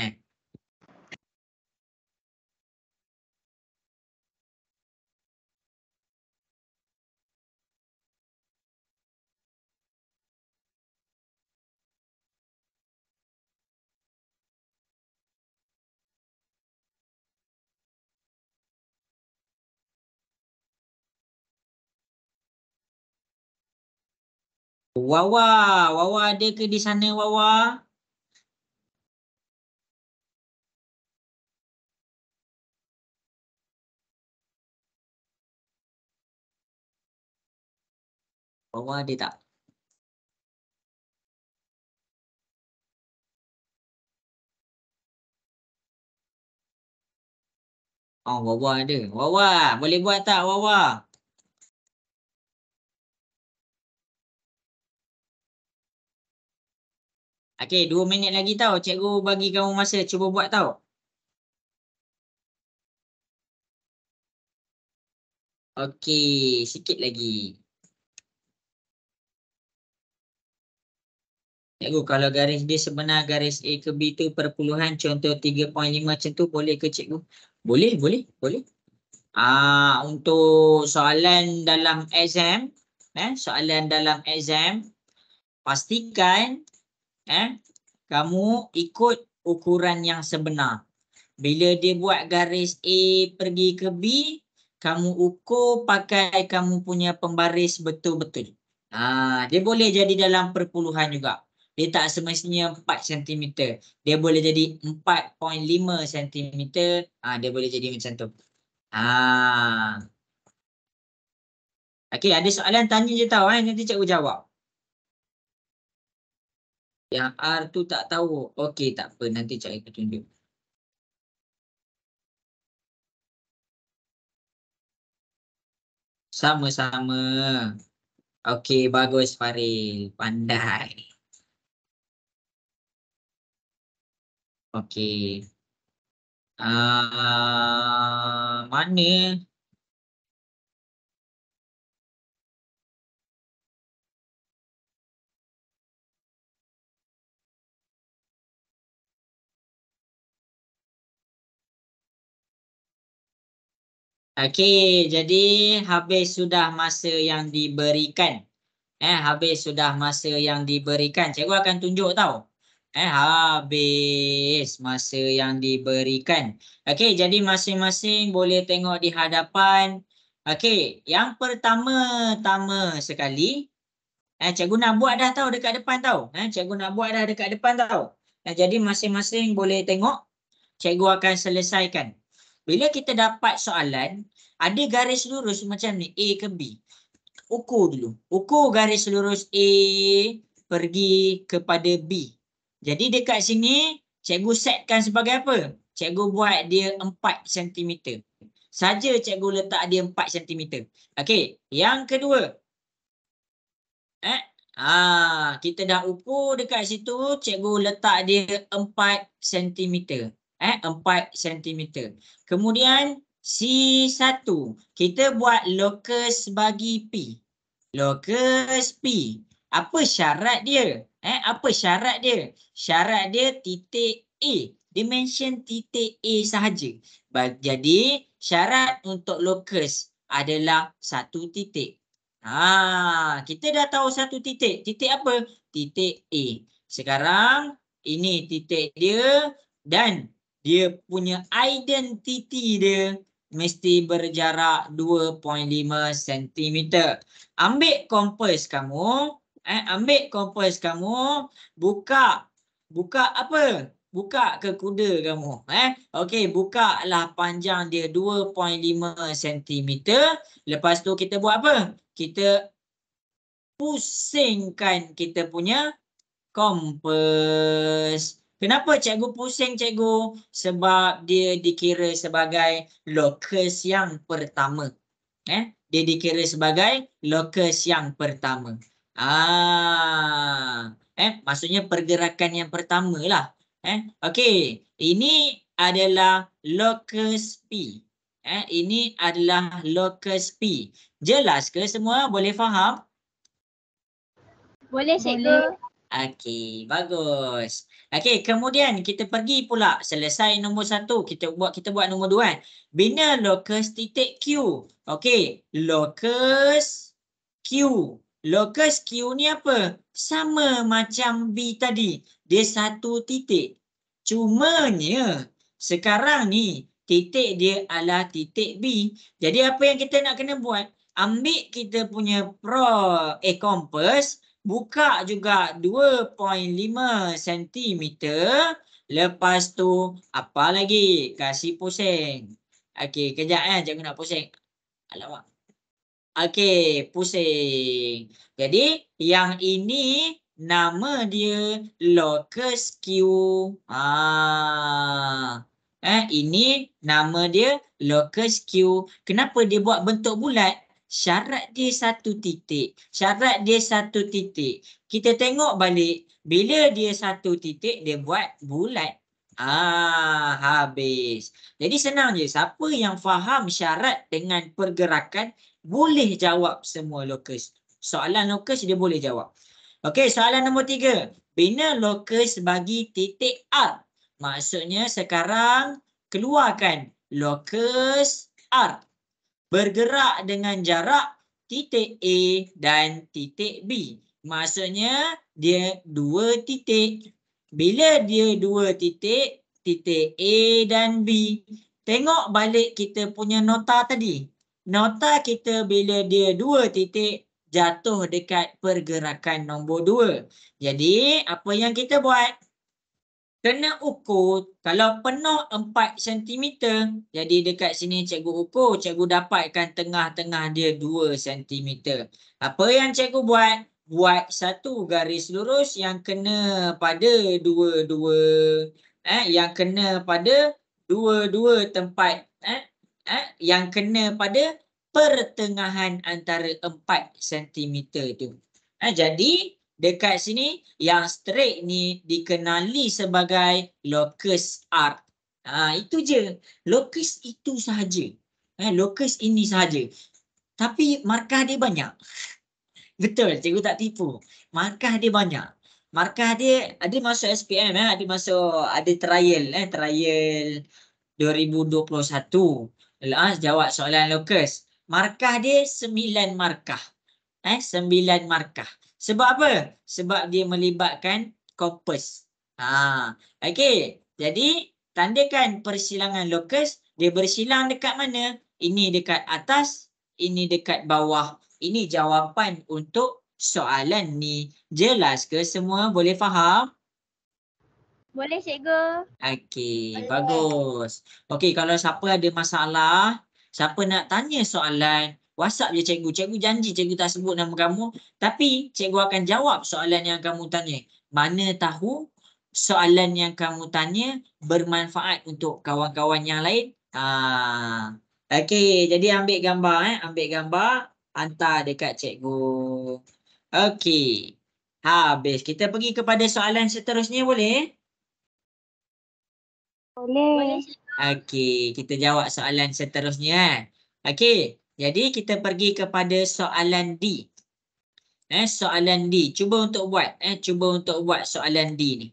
S1: Wawa ada ke di sana Wawa? Wawa ada tak? Oh, Wawa ada. Wawa, boleh buat tak Wawa? Okey, 2 minit lagi tau. Cikgu bagi kamu masa. Cuba buat tau. Okey, sikit lagi. Cikgu, kalau garis dia sebenar garis A ke B tu perpuluhan contoh 3.5 macam tu boleh ke cikgu? Boleh. Untuk soalan dalam exam, pastikan kamu ikut ukuran yang sebenar. Bila dia buat garis A pergi ke B, kamu ukur pakai kamu punya pembaris betul-betul. Dia boleh jadi dalam perpuluhan juga. Dia tak semestinya 4 cm. Dia boleh jadi 4.5 cm. Dia boleh jadi macam tu. Okey, ada soalan tanya je tau nanti cikgu jawab. Yang R tu tak tahu. Okey, tak apa, nanti cikgu tunjuk. Sama-sama. Okey, bagus Faril. Pandai. Okey. Mana? Okey, jadi habis sudah masa yang diberikan. Habis sudah masa yang diberikan. Cikgu akan tunjuk tau. Habis masa yang diberikan. Okey, jadi masing-masing boleh tengok di hadapan. Okey, yang pertama-tama sekali, cikgu nak buat dah tau dekat depan tau. Cikgu nak buat dah dekat depan tau. Jadi masing-masing boleh tengok. Cikgu akan selesaikan. Bila kita dapat soalan, ada garis lurus macam ni, A ke B. Ukur dulu. Ukur garis lurus A pergi kepada B. Jadi dekat sini, cikgu setkan sebagai apa? Cikgu buat dia 4 cm. Saja cikgu letak dia 4 cm. Okey, yang kedua. Kita dah ukur dekat situ, cikgu letak dia 4 cm. 4 cm. Kemudian C1, kita buat locus bagi P. Locus P. Apa syarat dia? Apa syarat dia? Syarat dia titik A. Dimension titik A sahaja. Jadi syarat untuk locus adalah 1 titik. Kita dah tahu 1 titik. Titik apa? Titik A. Sekarang ini titik dia dan dia punya identiti dia mesti berjarak 2.5 cm. Ambil kompas kamu. Buka apa? Buka ke kuda kamu. Okey, buka lah panjang dia 2.5 cm. Lepas tu kita buat apa? Kita pusingkan kita punya kompas. Kenapa cikgu pusing cikgu? Sebab dia dikira sebagai lokus yang pertama. Dia dikira sebagai lokus yang pertama. Maksudnya pergerakan yang pertama lah. Okey, ini adalah lokus P. Ini adalah lokus P. Jelas ke semua? Boleh faham?
S2: Boleh cikgu.
S1: Okey, bagus. Okey, kemudian kita pergi pula. Selesai nombor 1, kita buat nombor 2 kan. Bina lokus titik Q. Okey, lokus Q. Lokus Q ni apa? Sama macam B tadi. Dia satu titik. Cumanya sekarang ni titik dia adalah titik B. Jadi apa yang kita nak kena buat? Ambil kita punya kompas, buka juga 2.5 cm. Lepas tu apa lagi? Kasih pusing. Okey, kejap cikgu nak pusing. Alamak. Okey, pusing. Jadi yang ini nama dia lokus Q. Ini nama dia lokus Q. Kenapa dia buat bentuk bulat? Syarat dia satu titik. Syarat dia satu titik. Kita tengok balik. Bila dia satu titik, dia buat bulat. Habis. Jadi senang je. Siapa yang faham syarat dengan pergerakan, boleh jawab semua lokus. Soalan lokus dia boleh jawab. Okey, soalan nombor 3. Bina lokus bagi titik R. Maksudnya sekarang keluarkan lokus R. Bergerak dengan jarak titik A dan titik B. Maksudnya dia 2 titik. Bila dia 2 titik, titik A dan B. Tengok balik kita punya nota tadi. Nota kita bila dia 2 titik jatuh dekat pergerakan nombor 2. Jadi apa yang kita buat? Kena ukur. Kalau penuh 4 cm, jadi dekat sini cikgu ukur, cikgu dapatkan tengah-tengah dia 2 cm. Apa yang cikgu buat? Buat satu garis lurus yang kena pada dua-dua. Yang kena pada dua-dua tempat. Yang kena pada pertengahan antara 4 cm tu. Jadi dekat sini yang straight ni dikenali sebagai lokus R. Itu je. Lokus itu sahaja. Lokus ini sahaja. Tapi markah dia banyak. Betul, cikgu tak tipu. Markah dia banyak. Markah dia ada masuk SPM, ada masuk, ada trial, trial 2021. Jawab soalan lokus. Markah dia 9 markah. 9 markah. Sebab apa? Sebab dia melibatkan kompas. Okey. Jadi tandakan persilangan lokus. Dia bersilang dekat mana? Ini dekat atas, ini dekat bawah. Ini jawapan untuk soalan ni. Jelas ke semua? Boleh faham?
S2: Boleh cikgu.
S1: Okey,
S2: Boleh.
S1: bagus. Okey, kalau siapa ada masalah, siapa nak tanya soalan, WhatsApp je cikgu. Cikgu janji cikgu tak sebut nama kamu, tapi cikgu akan jawab soalan yang kamu tanya. Mana tahu soalan yang kamu tanya bermanfaat untuk kawan-kawan yang lain. Okey, jadi ambil gambar, ambil gambar, hantar dekat cikgu. Okey. Habis. Kita pergi kepada soalan seterusnya, boleh?
S2: Boleh.
S1: Okey, kita jawab soalan seterusnya. Okey, jadi kita pergi kepada soalan D. Soalan D. Cuba untuk buat. Cuba untuk buat soalan D ni.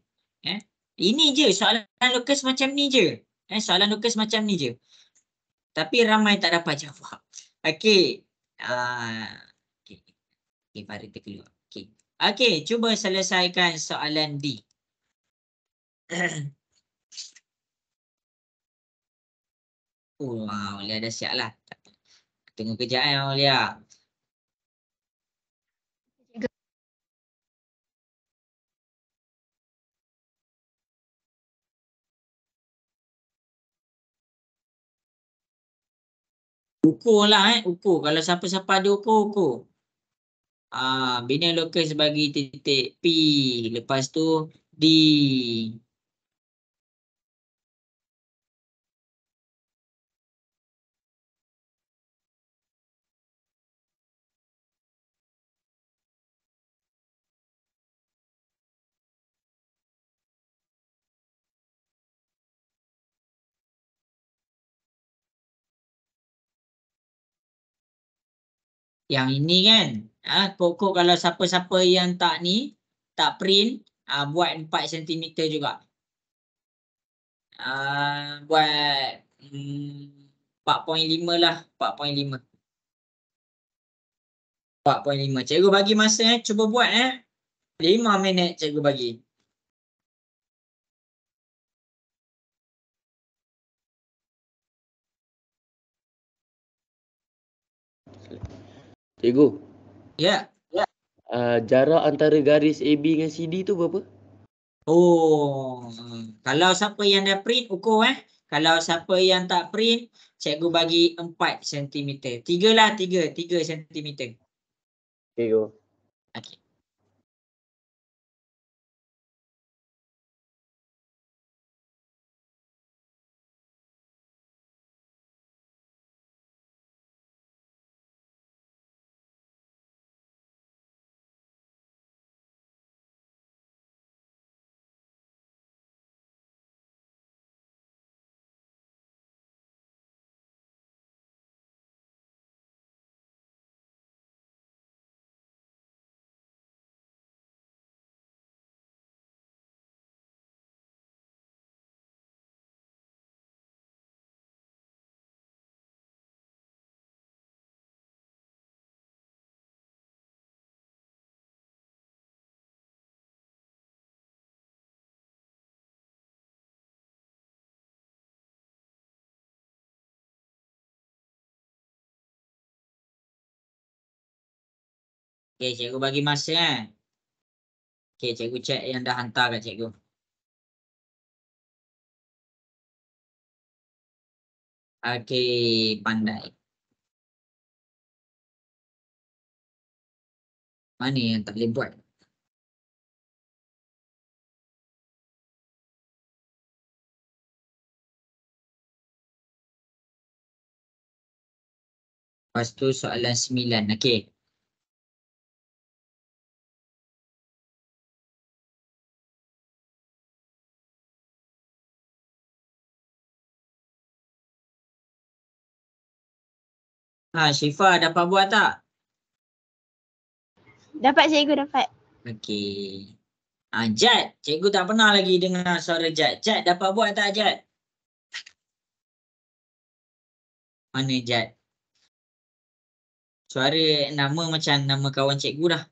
S1: Ini je, soalan lokus macam ni je. Soalan lokus macam ni je. Tapi ramai tak dapat jawab. Okey. Okey, mari kita keluar. Okey, cuba selesaikan soalan D. Aulia dah siap lah. Tunggu kejap Aulia. Ukur lah ukur. Kalau siapa-siapa ada ukur. Bina locus bagi titik P. Lepas tu D. Yang ini kan. Kok kalau siapa-siapa yang tak ni, tak print, buat 4 cm juga. Buat 4.5 lah. 4.5. 4.5. Cikgu bagi masa cuba buat 5 minit cikgu bagi.
S3: Cikgu,
S1: Ya.
S3: jarak antara garis AB dengan CD tu berapa?
S1: Kalau siapa yang dah print ukur Kalau siapa yang tak print, cikgu bagi 4 cm. 3 lah, 3 cm.
S3: Cikgu.
S1: Okey. Okey, cikgu bagi masa Okey, cikgu cek yang dah hantar kat cikgu. Okey, pandai. Mana yang tak boleh buat? Lepas tu soalan 9. Okey. Syifa dapat buat tak?
S2: Dapat cikgu, dapat.
S1: Okey. Jad, cikgu tak pernah lagi dengar suara Jad. Jad dapat buat tak Jad? Mana Jad? Suara nama macam nama kawan cikgu dah.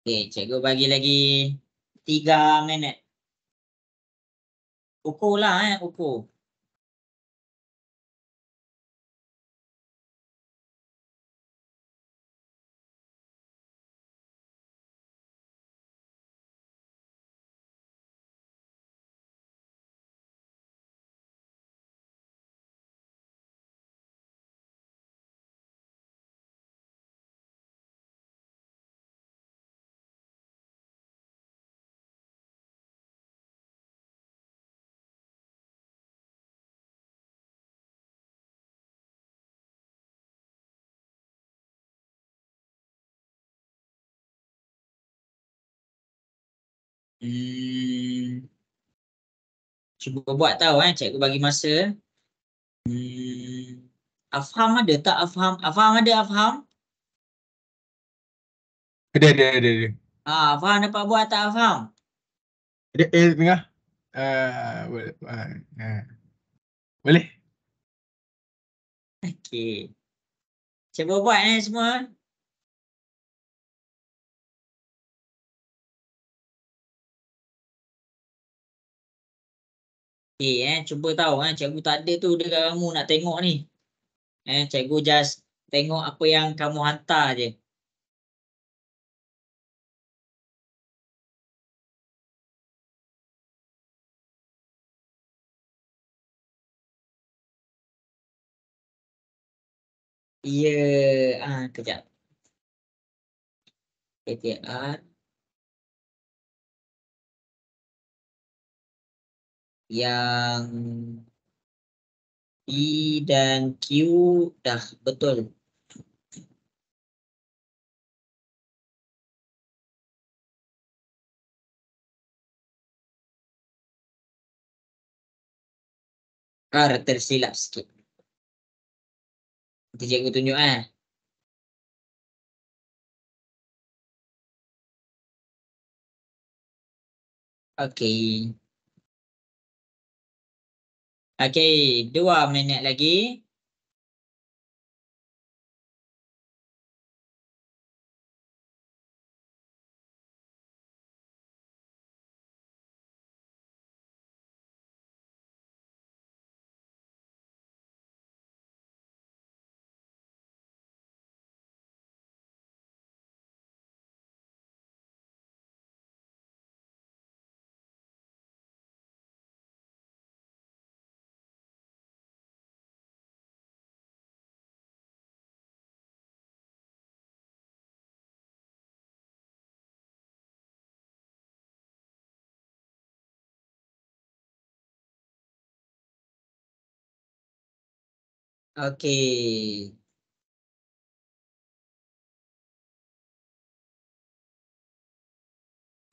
S1: Okey, cikgu bagi lagi 3 minit. Ukur lah ukur. Cuba buat tahu cikgu bagi masa. Afham ada tak Afham? Afham ada Afham?
S5: Ada.
S1: Afham dapat buat tak Afham?
S5: Ada L tengah. Boleh.
S1: Okey. Cuba buat semua. Cuba tahu cikgu tak ada tu dekat kamu nak tengok ni. Cikgu just tengok apa yang kamu hantar je. Ya, kejap. PTR yang P dan Q dah betul. Tersilap sikit. Nanti cikgu tunjuk Okey. Okey, 2 minit lagi. Okey.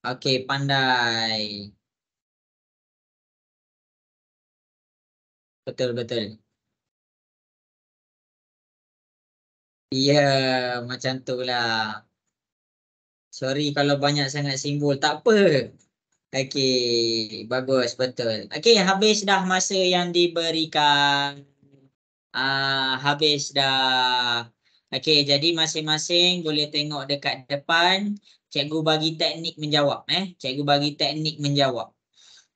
S1: Okey, pandai. Betul, betul. Ya, macam tu lah. Sorry kalau banyak sangat simbol. Tak apa. Okey, bagus, betul. Okey, habis dah masa yang diberikan. Habis dah. Okey, jadi masing-masing boleh tengok dekat depan. Cikgu bagi teknik menjawab. Cikgu bagi teknik menjawab.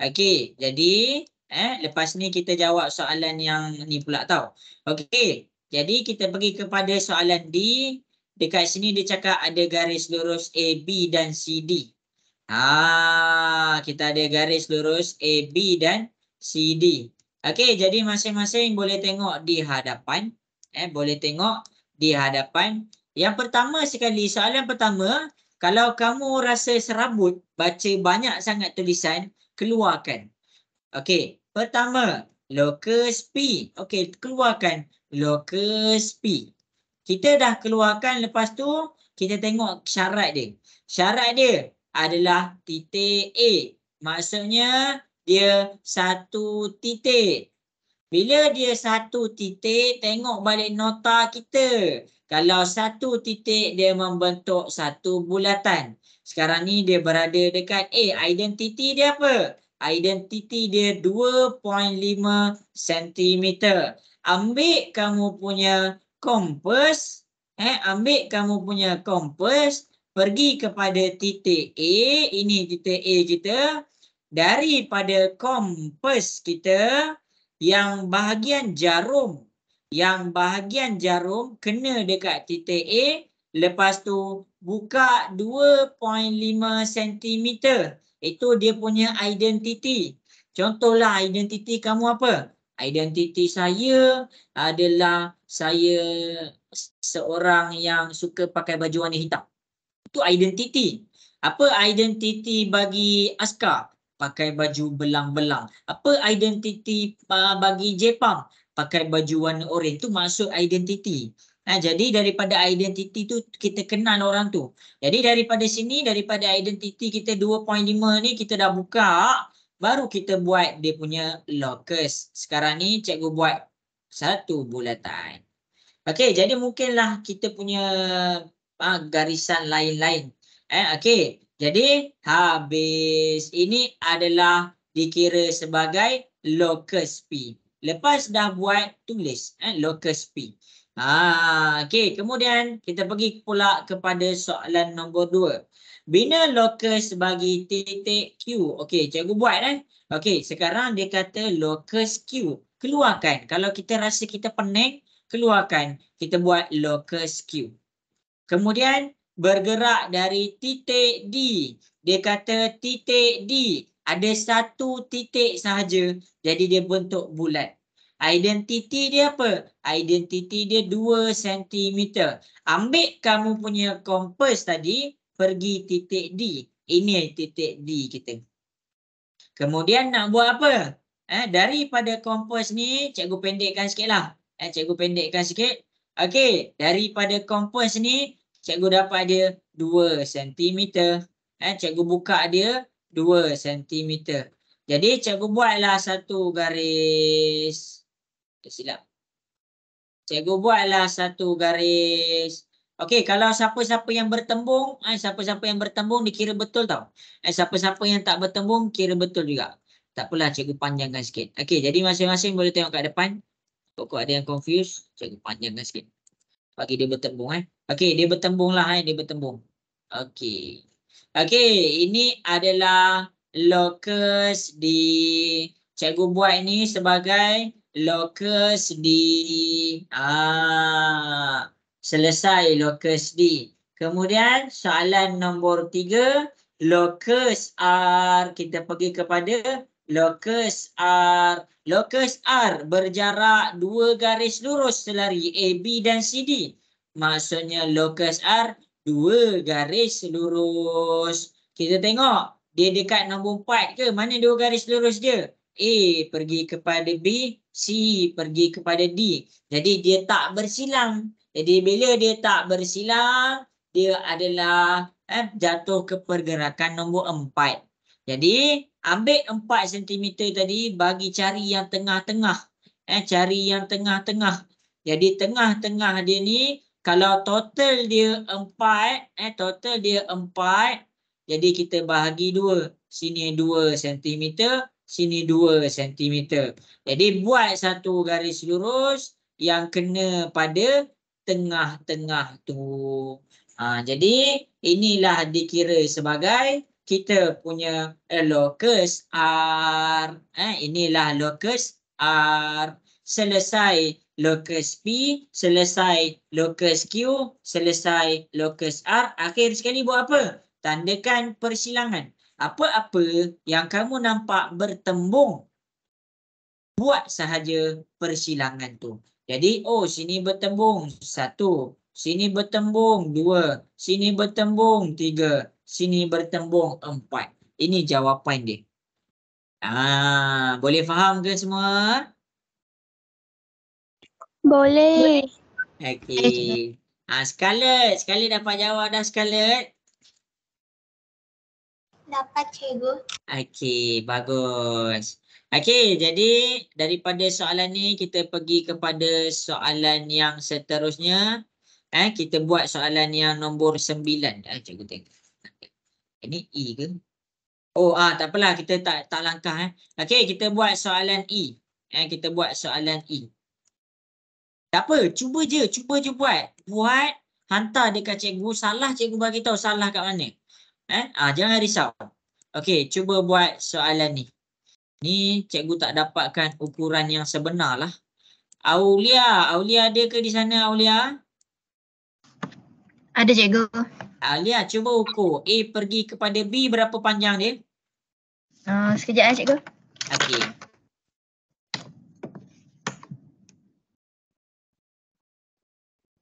S1: Okey, jadi lepas ni kita jawab soalan yang ni pula tau. Okey, jadi kita pergi kepada soalan D. Dekat sini dia cakap ada garis lurus AB dan CD. Kita ada garis lurus AB dan CD. Okey, jadi masing-masing boleh tengok di hadapan. Boleh tengok di hadapan. Yang pertama sekali, soalan pertama, kalau kamu rasa serabut, baca banyak sangat tulisan, keluarkan. Okey, pertama, locus P. Okey, keluarkan locus P. Kita dah keluarkan, lepas tu kita tengok syarat dia. Syarat dia adalah titik A. Maksudnya dia satu titik. Bila dia satu titik, tengok balik nota kita. Kalau satu titik, dia membentuk satu bulatan. Sekarang ni dia berada dekat A. Identiti dia apa? Identiti dia 2.5 cm. Ambil kamu punya kompas. Ambil kamu punya kompas. Pergi kepada titik A. Ini titik A kita. Daripada kompas kita, yang bahagian jarum kena dekat titik A, lepas tu buka 2.5 cm. Itu dia punya identiti. Contohlah identiti kamu apa? Identiti saya adalah saya seorang yang suka pakai baju warna hitam. Itu identiti. Apa identiti bagi askar? Pakai baju belang-belang. Apa identiti bagi Jepang? Pakai baju warna oranye. Itu maksud identiti. Jadi daripada identiti tu kita kenal orang tu. Jadi daripada sini, daripada identiti kita 2.5 ni kita dah buka, baru kita buat dia punya locus. Sekarang ni cikgu buat satu bulatan. Okey, jadi mungkinlah kita punya garisan lain-lain. Okey, jadi habis. Ini adalah dikira sebagai locus P. Lepas dah buat, tulis locus P. Okey, kemudian kita pergi pula kepada soalan nombor 2. Bina locus bagi titik Q. Okey, cikgu buat Okey, sekarang dia kata locus Q. Keluarkan. Kalau kita rasa kita pening, keluarkan. Kita buat locus Q. Kemudian bergerak dari titik D. Dia kata titik D ada satu titik sahaja. Jadi dia bentuk bulat. Identiti dia apa? Identiti dia 2 cm. Ambil kamu punya kompas tadi, pergi titik D. Ini titik D kita. Kemudian nak buat apa? Daripada kompas ni, cikgu pendekkan sikit lah. Cikgu pendekkan sikit. Okey, daripada kompas ni, cikgu dapat dia 2 cm. Cikgu buka dia 2 cm. Jadi, cikgu buatlah satu garis. Silap. Cikgu buatlah satu garis. Okey, kalau siapa-siapa yang bertembung, siapa-siapa yang bertembung dikira betul tau. Siapa-siapa yang tak bertembung kira betul juga. Tak apalah, cikgu panjangkan sikit. Okey, jadi masing-masing boleh tengok kat depan. Pokok ada yang confused, cikgu panjangkan sikit. Bagi dia bertembung Okey, dia bertembung lah dia bertembung. Okey. Okey, ini adalah locus di cikgu buat ini sebagai locus di selesai locus D. Kemudian soalan nombor 3, locus R, kita pergi kepada locus R. Locus R berjarak 2 garis lurus selari AB dan CD. Maksudnya locus R 2 garis lurus. Kita tengok dia dekat nombor 4 ke? Mana 2 garis lurus dia? A pergi kepada B, C pergi kepada D. Jadi dia tak bersilang. Jadi bila dia tak bersilang, dia adalah jatuh ke pergerakan nombor 4. Jadi ambil 4 cm tadi, bagi cari yang tengah-tengah. Cari yang tengah-tengah. Jadi tengah-tengah dia ni, kalau total dia 4, total dia 4, jadi kita bahagi 2. Sini 2 cm, sini 2 cm. Jadi buat satu garis lurus yang kena pada tengah-tengah tu. Jadi inilah dikira sebagai kita punya locus R. Inilah locus R. Selesai locus P, selesai locus Q, selesai locus R. Akhir sekali buat apa? Tandakan persilangan. Apa-apa yang kamu nampak bertembung, buat sahaja persilangan tu. Jadi, sini bertembung 1, sini bertembung 2, sini bertembung 3, sini bertembung 4. Ini jawapan dia. Boleh faham ke semua?
S2: Boleh.
S1: Okey. Scarlett dapat jawab dah Scarlett?
S2: Dapat cikgu.
S1: Okey, bagus. Okey, jadi daripada soalan ni kita pergi kepada soalan yang seterusnya. Kita buat soalan yang nombor 9. Cikgu tengok. Ini E ke? Tak apalah, kita tak langkah. Okey, kita buat soalan E. Kita buat soalan E. Tak apa, cuba je buat. Buat, hantar dekat cikgu. Salah cikgu bagi tahu salah kat mana. Jangan risau. Okey, cuba buat soalan ni. Ni cikgu tak dapatkan ukuran yang sebenar lah. Aulia ada ke di sana Aulia?
S2: Ada cikgu.
S1: Aulia, cuba ukur. A pergi kepada B, berapa panjang dia?
S2: Sekejap cikgu.
S1: Okey.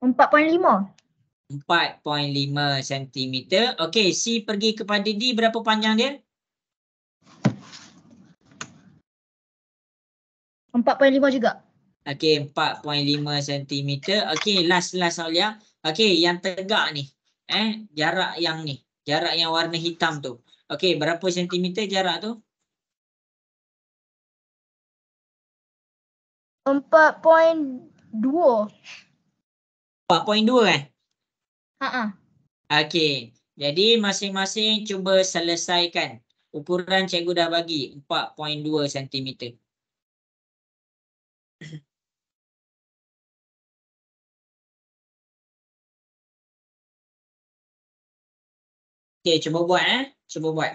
S2: Empat
S1: 4.5 cm. Okey, C pergi kepada D, berapa panjang dia?
S2: 4.5 juga.
S1: Okey, 4.5 cm. Okey, last Aulia. Okey, yang tegak ni. Jarak yang ni. Jarak yang warna hitam tu. Okey, berapa sentimeter jarak tu?
S2: 4.2.
S1: 4.2 Okey. Jadi masing-masing cuba selesaikan. Ukuran cikgu dah bagi 4.2 cm. Okey, cuba buat Cuba buat.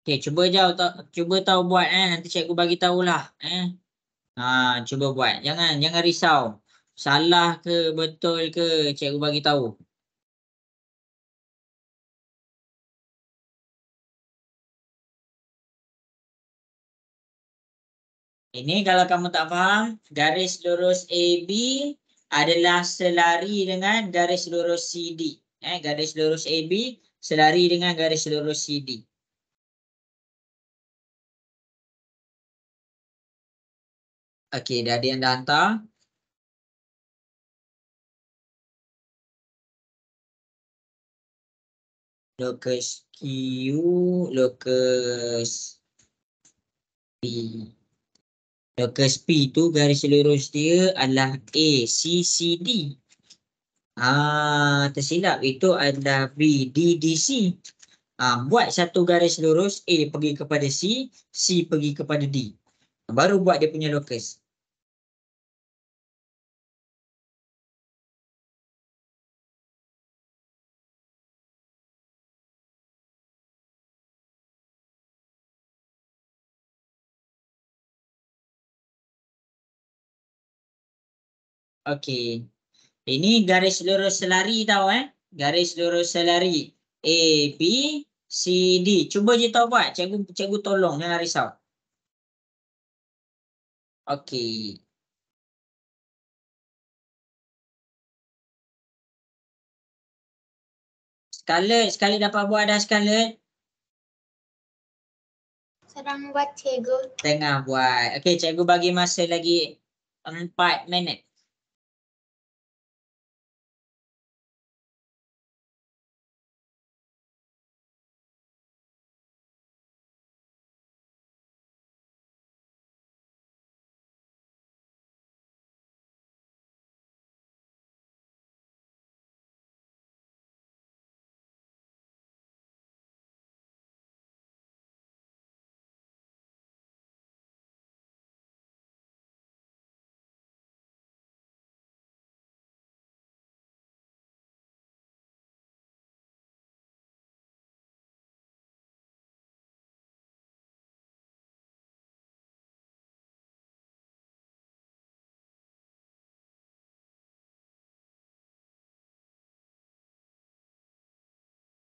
S1: Okey, cuba tahu buat nanti cikgu bagi tahulah cuba buat. Jangan risau. Salah ke betul ke cikgu bagi tahu. Ini kalau kamu tak faham, garis lurus AB adalah selari dengan garis lurus CD. Garis lurus AB selari dengan garis lurus CD. Okey, dah ada yang dah hantar. Locus Q, locus P. Locus P tu garis lurus dia adalah ACCD. Tersilap, itu adalah BDDC. Buat satu garis lurus, A pergi kepada C, C pergi kepada D. Baru buat dia punya locus. Okey. Ini garis lurus selari tau Garis lurus selari A, B, C, D. Cuba je tau buat. Cikgu tolong, jangan risau. Okey. Scarlett, sekali dapat buat dah Scarlett.
S2: Sedang buat cikgu.
S1: Tengah buat. Okey, cikgu bagi masa lagi 4 minit.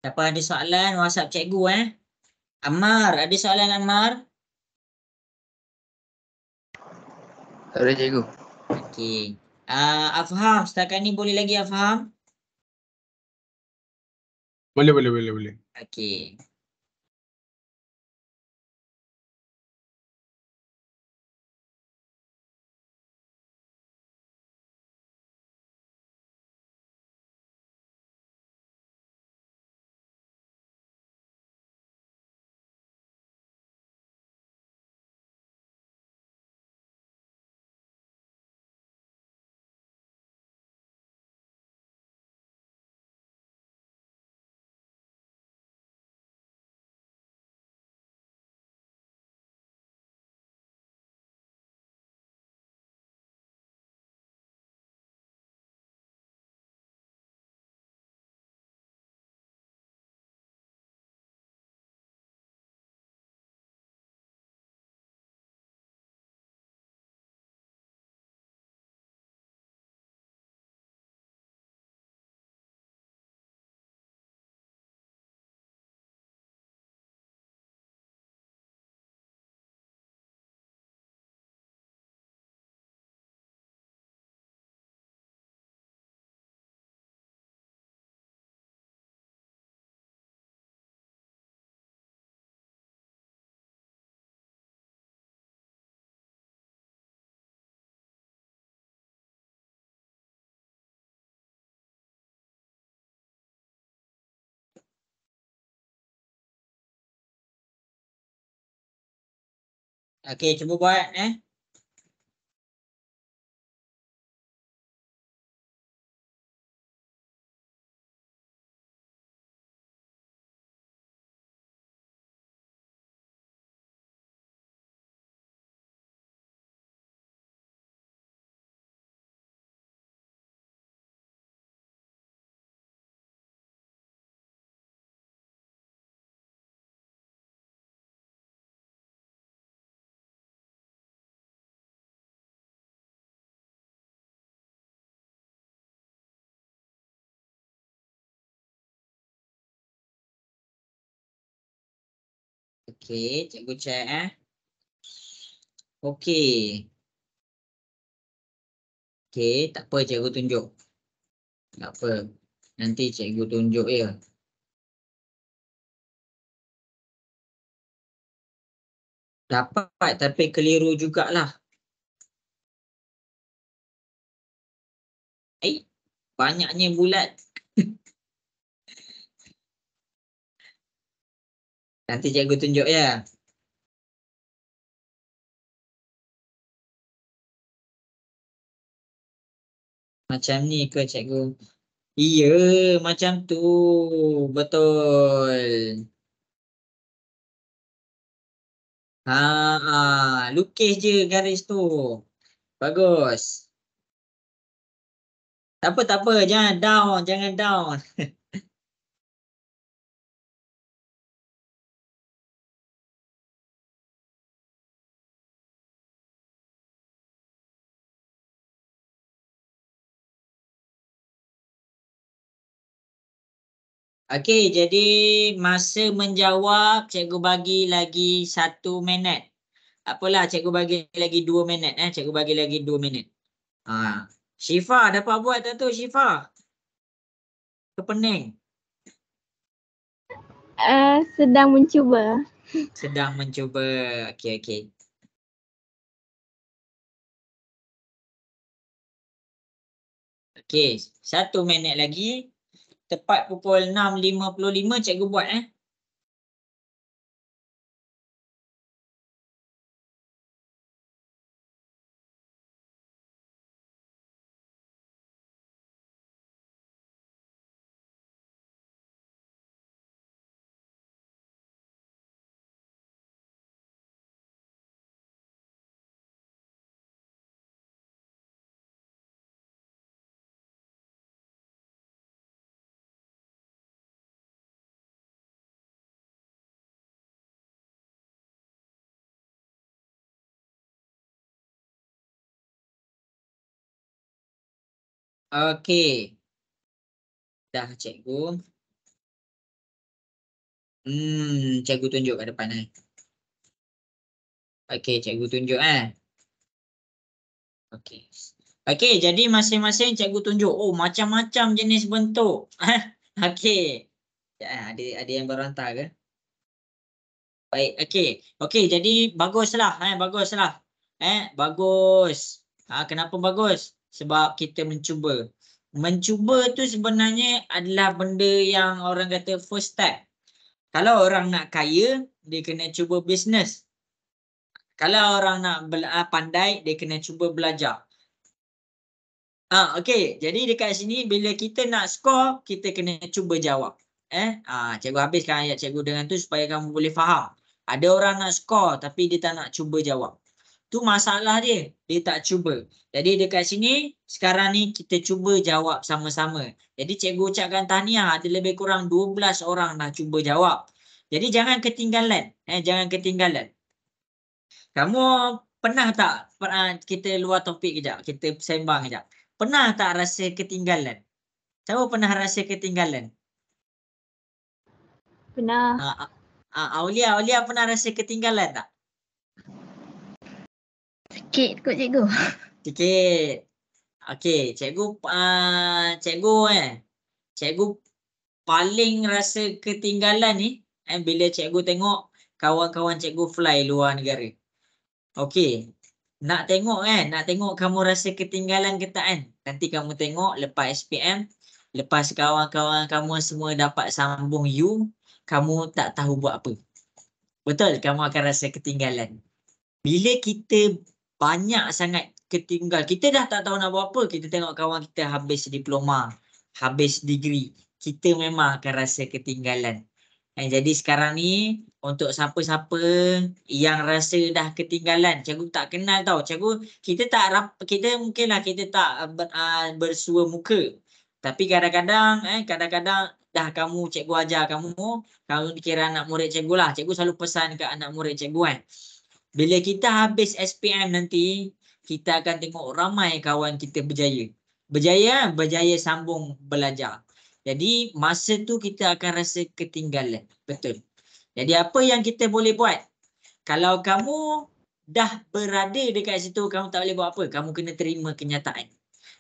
S1: Siapa ada soalan, WhatsApp cikgu Ammar, ada soalan Ammar?
S4: Tak ada cikgu.
S1: Okey. Afham, setakat ni boleh lagi Afham?
S5: Boleh.
S1: Okey. Okey, cuba buat Okey, cikgu check Okey. Okey, tak apa cikgu tunjuk. Tak apa. Nanti cikgu tunjuk ya. Dapat tapi keliru jugalah. Banyaknya bulat. Nanti cikgu tunjuk ya. Macam ni ke cikgu? Iya, macam tu. Betul. Lukis je garis tu. Bagus. Tak apa. Jangan down. Okey, jadi masa menjawab cikgu bagi lagi 1 minit. Apalah, cikgu bagi lagi 2 minit. Cikgu bagi lagi 2 minit. Syifa dapat buat tak tu Syifa? Ke pening?
S2: Sedang mencuba.
S1: Sedang mencuba. Okey. Okey, 1 minit lagi. Tepat pukul 6.55 cikgu buat Okey. Dah cikgu. Cikgu tunjuk kat depan Okey, cikgu tunjuk Okey, jadi masing-masing cikgu tunjuk. Oh, macam-macam jenis bentuk. Okey. Ada yang baru hantar ke? Baik, okey, jadi baguslah. Bagus. Kenapa bagus? Sebab kita mencuba. Mencuba tu sebenarnya adalah benda yang orang kata first step. Kalau orang nak kaya, dia kena cuba bisnes. Kalau orang nak pandai, dia kena cuba belajar. Okey, jadi dekat sini bila kita nak skor, kita kena cuba jawab. Cikgu habiskan ayat cikgu dengan tu supaya kamu boleh faham. Ada orang nak skor tapi dia tak nak cuba jawab. Tu masalah dia tak cuba. Jadi dekat sini sekarang ni kita cuba jawab sama-sama. Jadi cikgu ucapkan tahniah, ada lebih kurang 12 orang nak cuba jawab. Jadi jangan ketinggalan. Kamu pernah tak kita luar topik kejap, kita sembang kejap. Pernah tak rasa ketinggalan? Siapa pernah rasa ketinggalan?
S2: Pernah.
S1: Aulia pernah rasa ketinggalan tak?
S2: Sikit kot cikgu.
S1: Sikit. Okey, cikgu paling rasa ketinggalan ni bila cikgu tengok kawan-kawan cikgu fly luar negara. Okey. Nak tengok kamu rasa ketinggalan ke tak Nanti kamu tengok lepas SPM, lepas kawan-kawan kamu semua dapat sambung U, kamu tak tahu buat apa. Betul, kamu akan rasa ketinggalan. Bila kita banyak sangat ketinggal, kita dah tak tahu nak buat apa, kita tengok kawan kita habis diploma, habis degree, kita memang akan rasa ketinggalan. Jadi sekarang ni untuk siapa-siapa yang rasa dah ketinggalan, cikgu tak kenal tau. Cikgu kita mungkinlah kita tak bersua muka. Tapi kadang-kadang dah cikgu ajar kamu kira anak murid cikgu lah. Cikgu selalu pesan ke anak murid cikgu bila kita habis SPM nanti, kita akan tengok ramai kawan kita berjaya sambung belajar. Jadi masa tu kita akan rasa ketinggalan. Betul. Jadi apa yang kita boleh buat? Kalau kamu dah berada dekat situ, kamu tak boleh buat apa? Kamu kena terima kenyataan.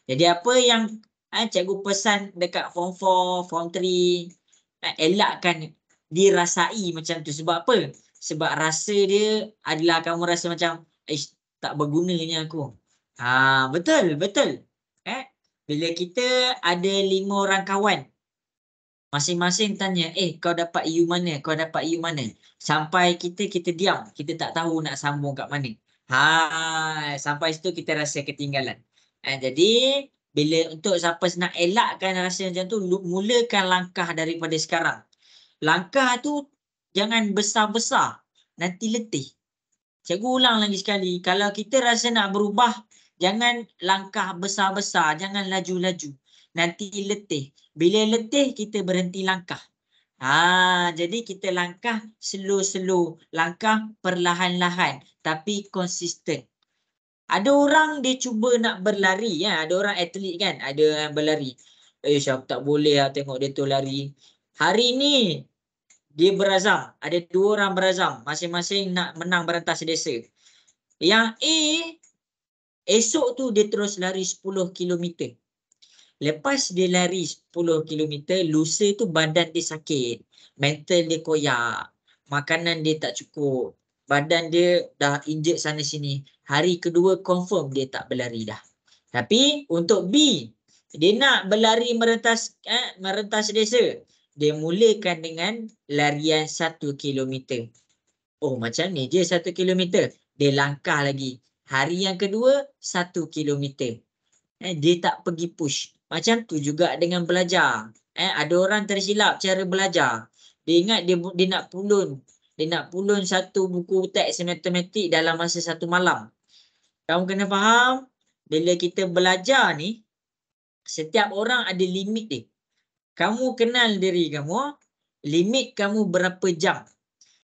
S1: Jadi apa yang cikgu pesan dekat form 4, form 3, elakkan dirasai macam tu. Sebab apa? Sebab rasa dia adalah kamu rasa macam, tak bergunanya aku. Betul, betul. Bila kita ada 5 orang kawan, masing-masing tanya, kau dapat U mana? Kau dapat U mana? Sampai kita diam, kita tak tahu nak sambung kat mana. Sampai situ kita rasa ketinggalan. Jadi bila untuk siapa nak elakkan rasa macam tu, mulakan langkah daripada sekarang. Langkah tu jangan besar-besar, nanti letih. Cikgu ulang lagi sekali, kalau kita rasa nak berubah, jangan langkah besar-besar, jangan laju-laju. Nanti letih. Bila letih, kita berhenti langkah. Jadi kita langkah slow-slow, langkah perlahan-lahan, tapi konsisten. Ada orang dia cuba nak berlari, ada orang atlet kan, ada yang berlari. Aku tak boleh lah tengok dia tu lari. Hari ni dia berazam, ada 2 orang berazam, masing-masing nak menang berantas desa. Yang A, esok tu dia terus lari 10 km. Lepas dia lari 10 km, lusa tu badan dia sakit, mental dia koyak, makanan dia tak cukup, badan dia dah injet sana sini. Hari kedua confirm dia tak berlari dah. Tapi untuk B, dia nak berlari merentas desa. Dia mulakan dengan larian 1 km. Macam ni je 1 km. Dia langkah lagi. Hari yang kedua 1 km. Dia tak pergi push. Macam tu juga dengan belajar. Ada orang tersilap cara belajar. Dia ingat dia nak pulun. Dia nak pulun satu buku teks matematik dalam masa 1 malam. Kamu kena faham, bila kita belajar ni, setiap orang ada limit dia. Kamu kenal diri kamu, limit kamu berapa jam.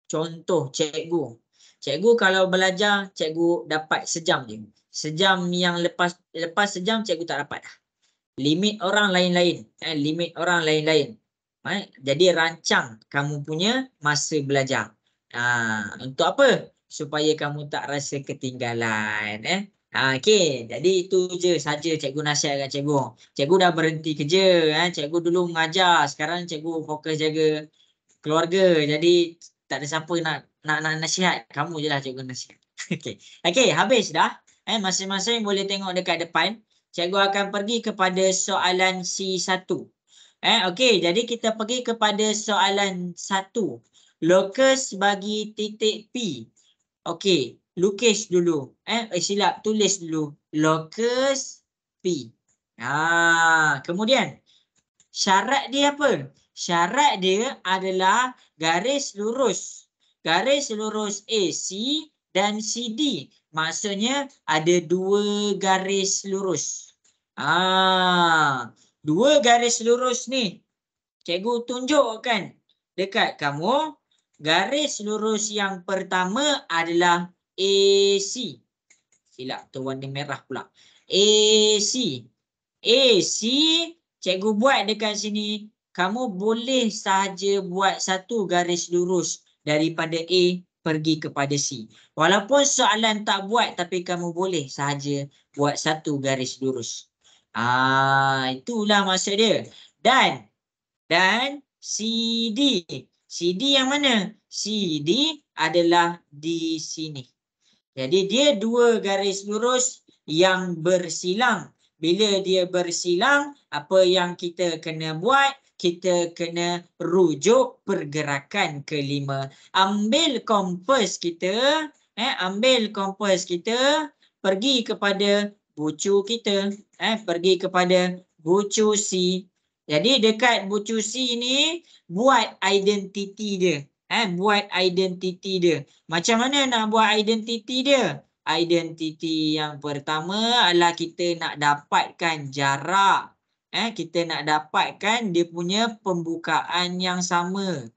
S1: Contoh cikgu. Cikgu kalau belajar, cikgu dapat sejam je. Sejam yang lepas sejam, cikgu tak dapat dah. Limit orang lain-lain. Limit orang lain-lain. Jadi rancang kamu punya masa belajar. Untuk apa? Supaya kamu tak rasa ketinggalan. Okey, jadi itu je saja cikgu nasihat kat cikgu. Cikgu dah berhenti kerja. Cikgu dulu mengajar, sekarang cikgu fokus jaga keluarga. Jadi tak ada siapa nak nasihat. Kamu je lah cikgu nasihat. Okey, habis dah. Masing-masing boleh tengok dekat depan. Cikgu akan pergi kepada soalan C1. Okey, jadi kita pergi kepada soalan 1. Lokus bagi titik P. Okey, lukis dulu. Silap, tulis dulu. Lokus P. Kemudian, syarat dia apa? Syarat dia adalah garis lurus. Garis lurus AC dan CD. Maksudnya ada 2 garis lurus. 2 garis lurus ni. Cikgu tunjukkan dekat kamu. Garis lurus yang pertama adalah AC. Silap tu warna merah pula. AC. AC, cikgu buat dekat sini. Kamu boleh sahaja buat 1 garis lurus daripada A pergi kepada C. Walaupun soalan tak buat, tapi kamu boleh sahaja buat 1 garis lurus. Itulah maksud dia. Dan CD. CD yang mana? CD adalah di sini. Jadi dia 2 garis lurus yang bersilang. Bila dia bersilang, apa yang kita kena buat? Kita kena rujuk pergerakan kelima. Ambil kompas kita. Ambil kompas kita. Pergi kepada bucu kita. Pergi kepada bucu C. Jadi dekat bucu C ni, buat identiti dia. Buat identiti dia. Macam mana nak buat identiti dia? Identiti yang pertama adalah kita nak dapatkan jarak. Kita nak dapatkan dia punya pembukaan yang sama.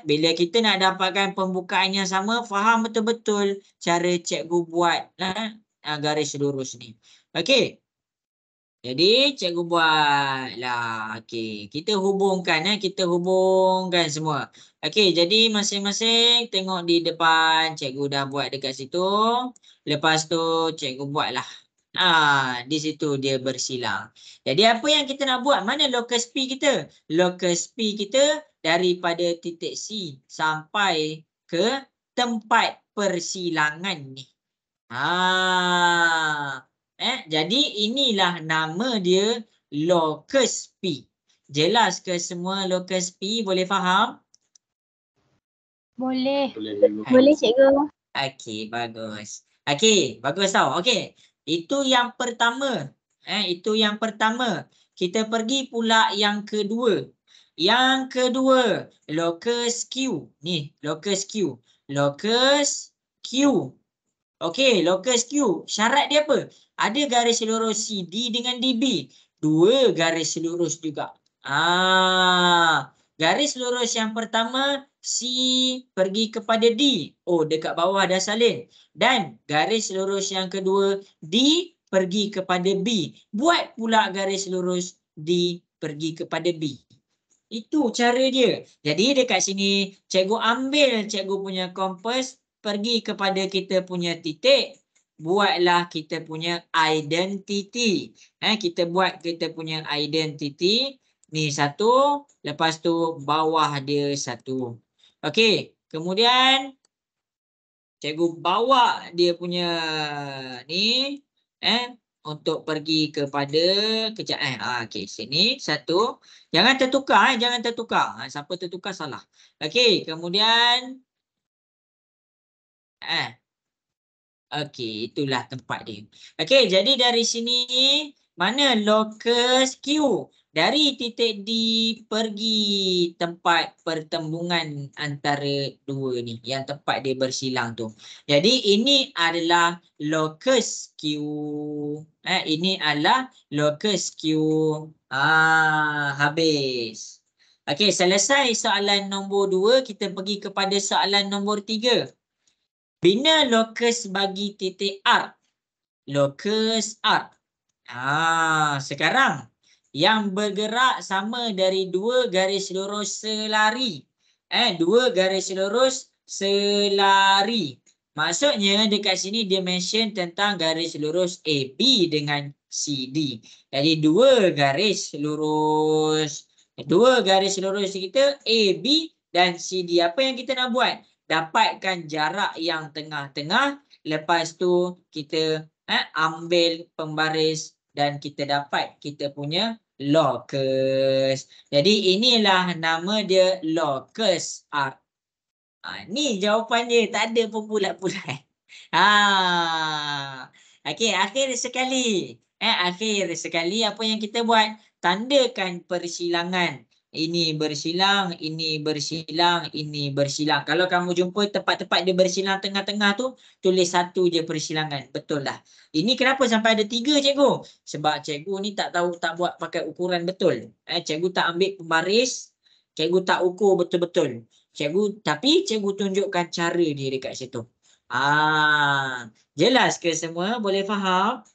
S1: Bila kita nak dapatkan pembukaan yang sama, faham betul-betul cara cikgu buat garis lurus ni. Okey. Jadi cikgu buatlah. Okey, kita hubungkan kita hubungkan semua. Okey, jadi masing-masing tengok di depan cikgu dah buat dekat situ. Lepas tu cikgu buatlah. Di situ dia bersilang. Jadi apa yang kita nak buat? Mana locus P kita? Locus P kita daripada titik C sampai ke tempat persilangan ni. Jadi inilah nama dia locus P. Jelas ke semua locus P? Boleh faham?
S2: Boleh.
S5: Boleh cikgu.
S2: Boleh cikgu.
S1: Okey, bagus. Okey, bagus tau. Okey. Itu yang pertama. Itu yang pertama. Kita pergi pula yang kedua. Yang kedua, locus Q. Ni, locus Q. Locus Q. Okey, locus Q. Syarat dia apa? Ada garis lurus CD dengan DB. Dua garis lurus juga. Garis lurus yang pertama C pergi kepada D. Oh, dekat bawah dah salin. Dan garis lurus yang kedua D pergi kepada B. Buat pula garis lurus D pergi kepada B. Itu cara dia. Jadi dekat sini cikgu ambil cikgu punya kompas, pergi kepada kita punya titik, buatlah kita punya identiti. Kita buat kita punya identiti. Ni satu, lepas tu bawah dia satu. Okey, kemudian cikgu bawa dia punya ni untuk pergi kepada kejap okey, sini satu. Jangan tertukar jangan tertukar. Siapa tertukar salah. Okey, kemudian okey, itulah tempat dia. Okey, jadi dari sini mana locus Q? Dari titik D pergi tempat pertembungan antara dua ni, yang tempat dia bersilang tu. Jadi ini adalah locus Q. Ini adalah locus Q. Habis. Okey, selesai soalan nombor 2, kita pergi kepada soalan nombor 3. Bina locus bagi titik R. Locus R. Sekarang yang bergerak sama dari dua garis lurus selari. Dua garis lurus selari. Maksudnya dekat sini dia mention tentang garis lurus AB dengan CD. Jadi dua garis lurus kita AB dan CD. Apa yang kita nak buat? Dapatkan jarak yang tengah-tengah. Lepas tu kita ambil pembaris dan kita dapat kita punya locus. Jadi inilah nama dia locus R. Ni jawapan dia, tak ada pun bulat-bulat. Okey, akhir sekali. Akhir sekali apa yang kita buat? Tandakan persilangan. Ini bersilang, ini bersilang, ini bersilang. Kalau kamu jumpa tempat-tempat dia bersilang tengah-tengah tu, tulis satu je persilangan. Betul lah. Ini kenapa sampai ada 3 cikgu? Sebab cikgu ni tak buat pakai ukuran betul. Cikgu tak ambil pembaris, cikgu tak ukur betul-betul. Tapi cikgu tunjukkan cara dia dekat situ. Jelas ke semua? Boleh faham?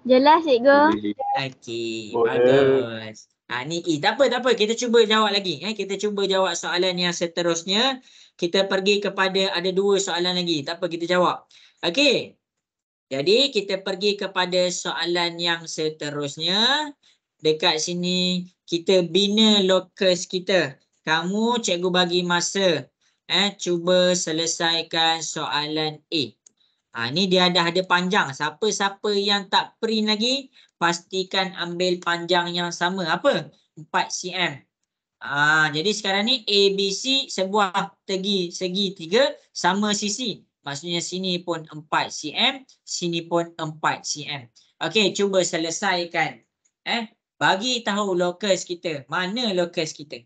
S2: Jelas cikgu.
S1: Okey,
S5: Boleh.
S1: bagus. Ni tak apa. Kita cuba jawab lagi. Kita cuba jawab soalan yang seterusnya. Kita pergi kepada ada 2 soalan lagi. Tak apa, kita jawab. Okey. Jadi kita pergi kepada soalan yang seterusnya. Dekat sini kita bina locus kita. Kamu cikgu bagi masa. Cuba selesaikan soalan A. Ni dia dah ada panjang. Siapa-siapa yang tak print lagi, pastikan ambil panjang yang sama. Apa? 4 cm. Jadi sekarang ni ABC sebuah segi 3 sama sisi. Maksudnya sini pun 4 cm, sini pun 4 cm. Okey, cuba selesaikan. Bagi tahu locus kita. Mana locus kita?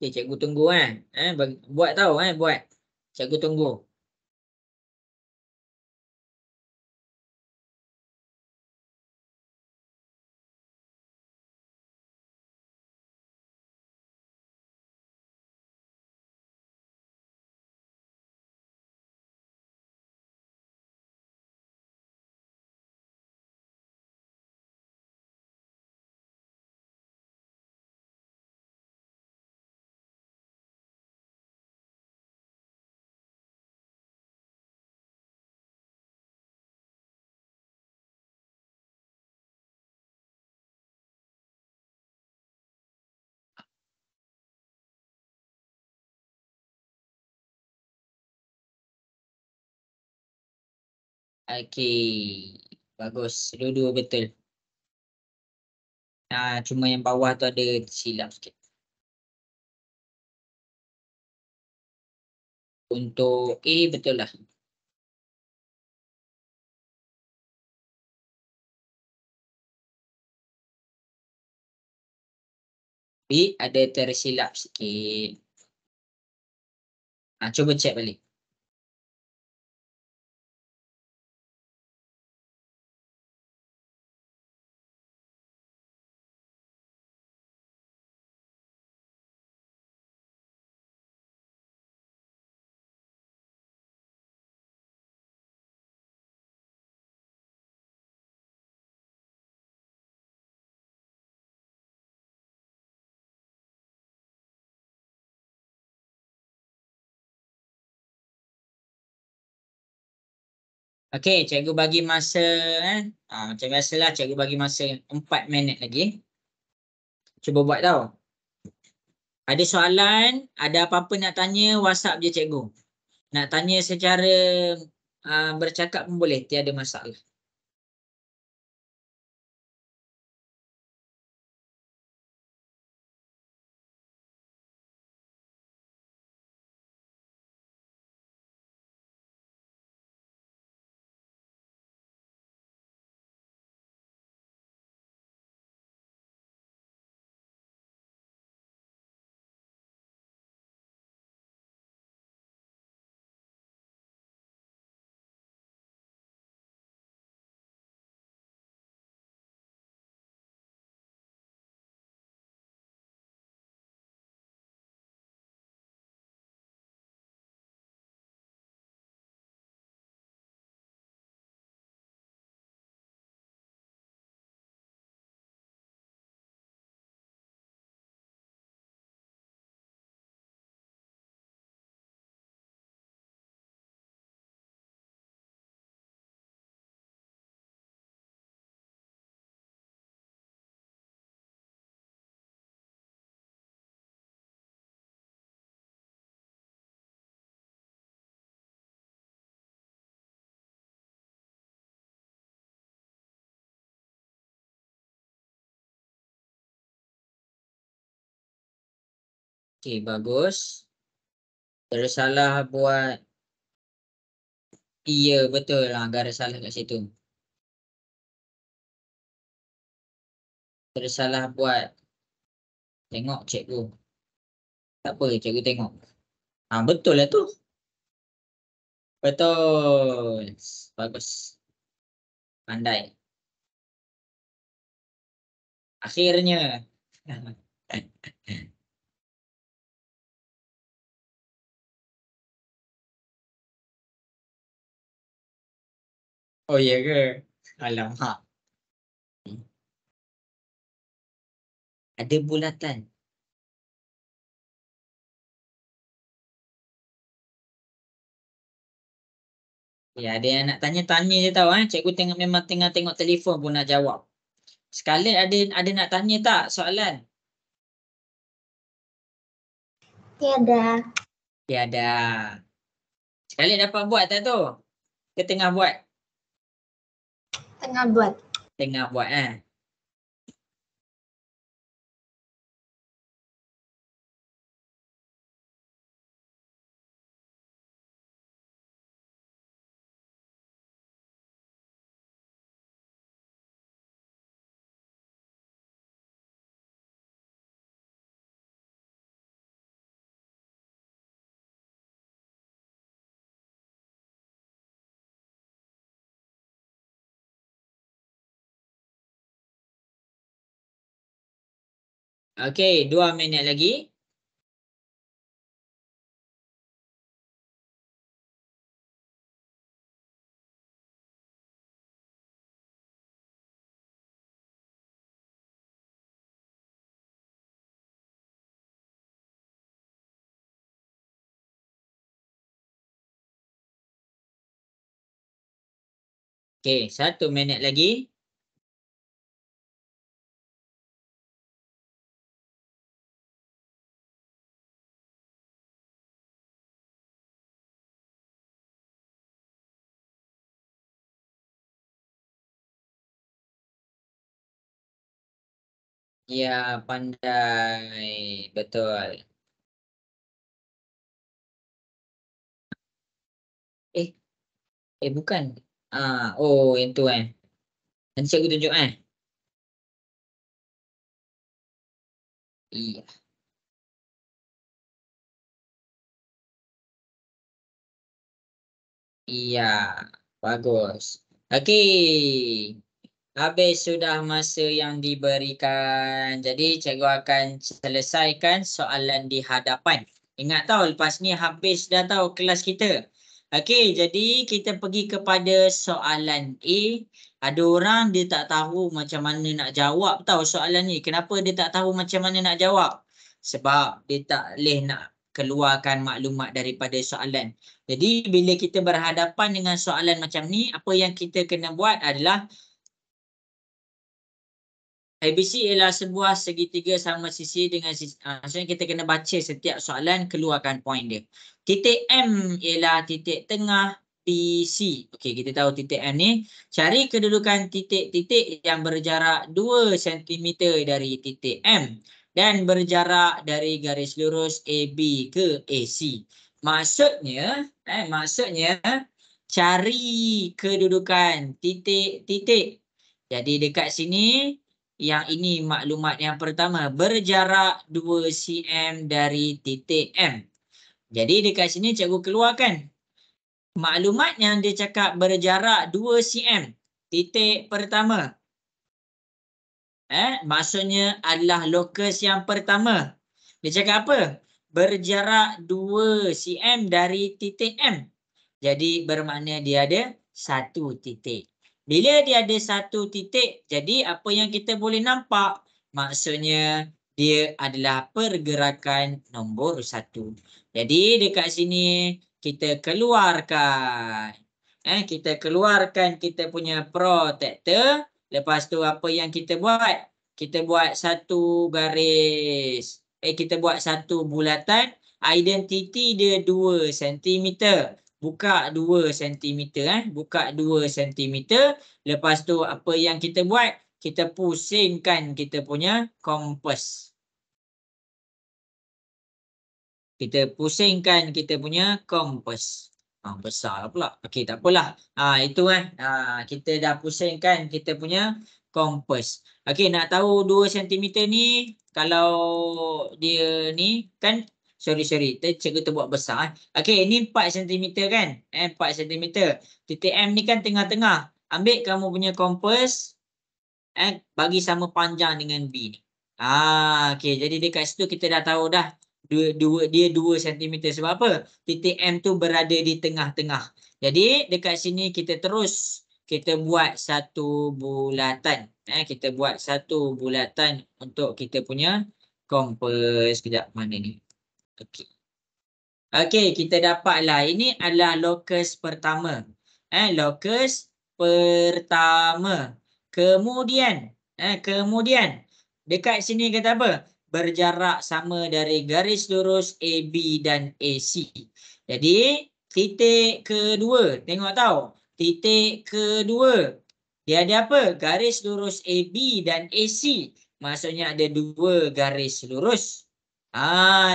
S1: Okay, cikgu tunggu buat tahu buat. Cikgu tunggu. Okey. Bagus. Dua-dua betul. Cuma yang bawah tu ada silap sikit. Untuk A betul lah. B ada tersilap sikit. Cuba cek balik. Okey, cikgu bagi masa macam biasalah cikgu bagi masa 4 minit lagi. Cuba buat tau. Ada soalan, ada apa-apa nak tanya, WhatsApp je cikgu. Nak tanya secara bercakap pun boleh, tiada masalah. Okey, bagus. Tersalah buat iya betul lah, garis salah kat situ. Tersalah buat tengok cikgu. Tak apa, cikgu tengok. Betul lah tu. Betul. Bagus. Pandai. Akhirnya. Oh iya ke? Alamak. Ada bulatan. Ya, ada yang nak tanya-tanya je tau. Cikgu tengok memang tengah tengok telefon pun nak jawab. Sekalian ada nak tanya tak soalan?
S2: Tiada.
S1: Tiada. Sekalian dapat buat tak tu? Ke tengah buat?
S2: Tengah buat.
S1: Tengah buat Okey, 2 minit lagi. Okey, 1 minit lagi. Ya, pandai. Betul. Bukan. Oh, yang tu kan. Nanti cikgu tunjuk kan. Iya. Iya. Bagus. Okey. Habis sudah masa yang diberikan. Jadi cikgu akan selesaikan soalan di hadapan. Ingat tahu lepas ni habis dah tahu kelas kita. Okey, jadi kita pergi kepada soalan A. Ada orang dia tak tahu macam mana nak jawab tahu soalan ni. Kenapa dia tak tahu macam mana nak jawab? Sebab dia tak boleh nak keluarkan maklumat daripada soalan. Jadi bila kita berhadapan dengan soalan macam ni, apa yang kita kena buat adalah ABC ialah sebuah segitiga sama sisi dengan sisi. Maksudnya kita kena baca setiap soalan, keluarkan poin dia. Titik M ialah titik tengah PC. Okey, kita tahu titik M ni. Cari kedudukan titik-titik yang berjarak 2 cm dari titik M. Dan berjarak dari garis lurus AB ke AC. Maksudnya, cari kedudukan titik-titik. Jadi dekat sini, yang ini maklumat yang pertama, berjarak 2 cm dari titik M. Jadi dekat sini cikgu keluarkan maklumat yang dia cakap berjarak 2 cm. Titik pertama. Maksudnya adalah lokus yang pertama. Dia cakap apa? Berjarak 2 cm dari titik M. Jadi bermakna dia ada satu titik. Bila dia ada satu titik, jadi apa yang kita boleh nampak? Maksudnya dia adalah pergerakan nombor 1. Jadi dekat sini kita keluarkan. Kita keluarkan kita punya protektor. Lepas tu apa yang kita buat? Kita buat satu garis. Kita buat satu bulatan. Identiti dia 2 cm. Buka 2 cm. Buka 2 cm. Lepas tu apa yang kita buat? Kita pusingkan kita punya kompas. Kita pusingkan kita punya kompas. Besar pula. Okey, tak apalah. Itu kan. Kita dah pusingkan kita punya kompas. Okey, nak tahu 2 cm ni, kalau dia ni kan, sorry. Cikgu tu buat besar. Okey, ni 4 cm kan? 4 cm. Titik M ni kan tengah-tengah. Ambil kamu punya kompas. Bagi sama panjang dengan B ni. Okey, jadi dekat situ kita dah tahu dah. Dia 2 cm. Sebab apa? Titik M tu berada di tengah-tengah. Jadi dekat sini kita terus kita buat satu bulatan. Kita buat satu bulatan untuk kita punya kompas. Sekejap, mana ni? Okey, kita dapatlah. Ini adalah lokus pertama. Lokus pertama. Kemudian dekat sini kata apa? Berjarak sama dari garis lurus AB dan AC. Jadi titik kedua, tengok tahu. Titik kedua, dia ada apa? Garis lurus AB dan AC. Maksudnya ada 2 garis lurus.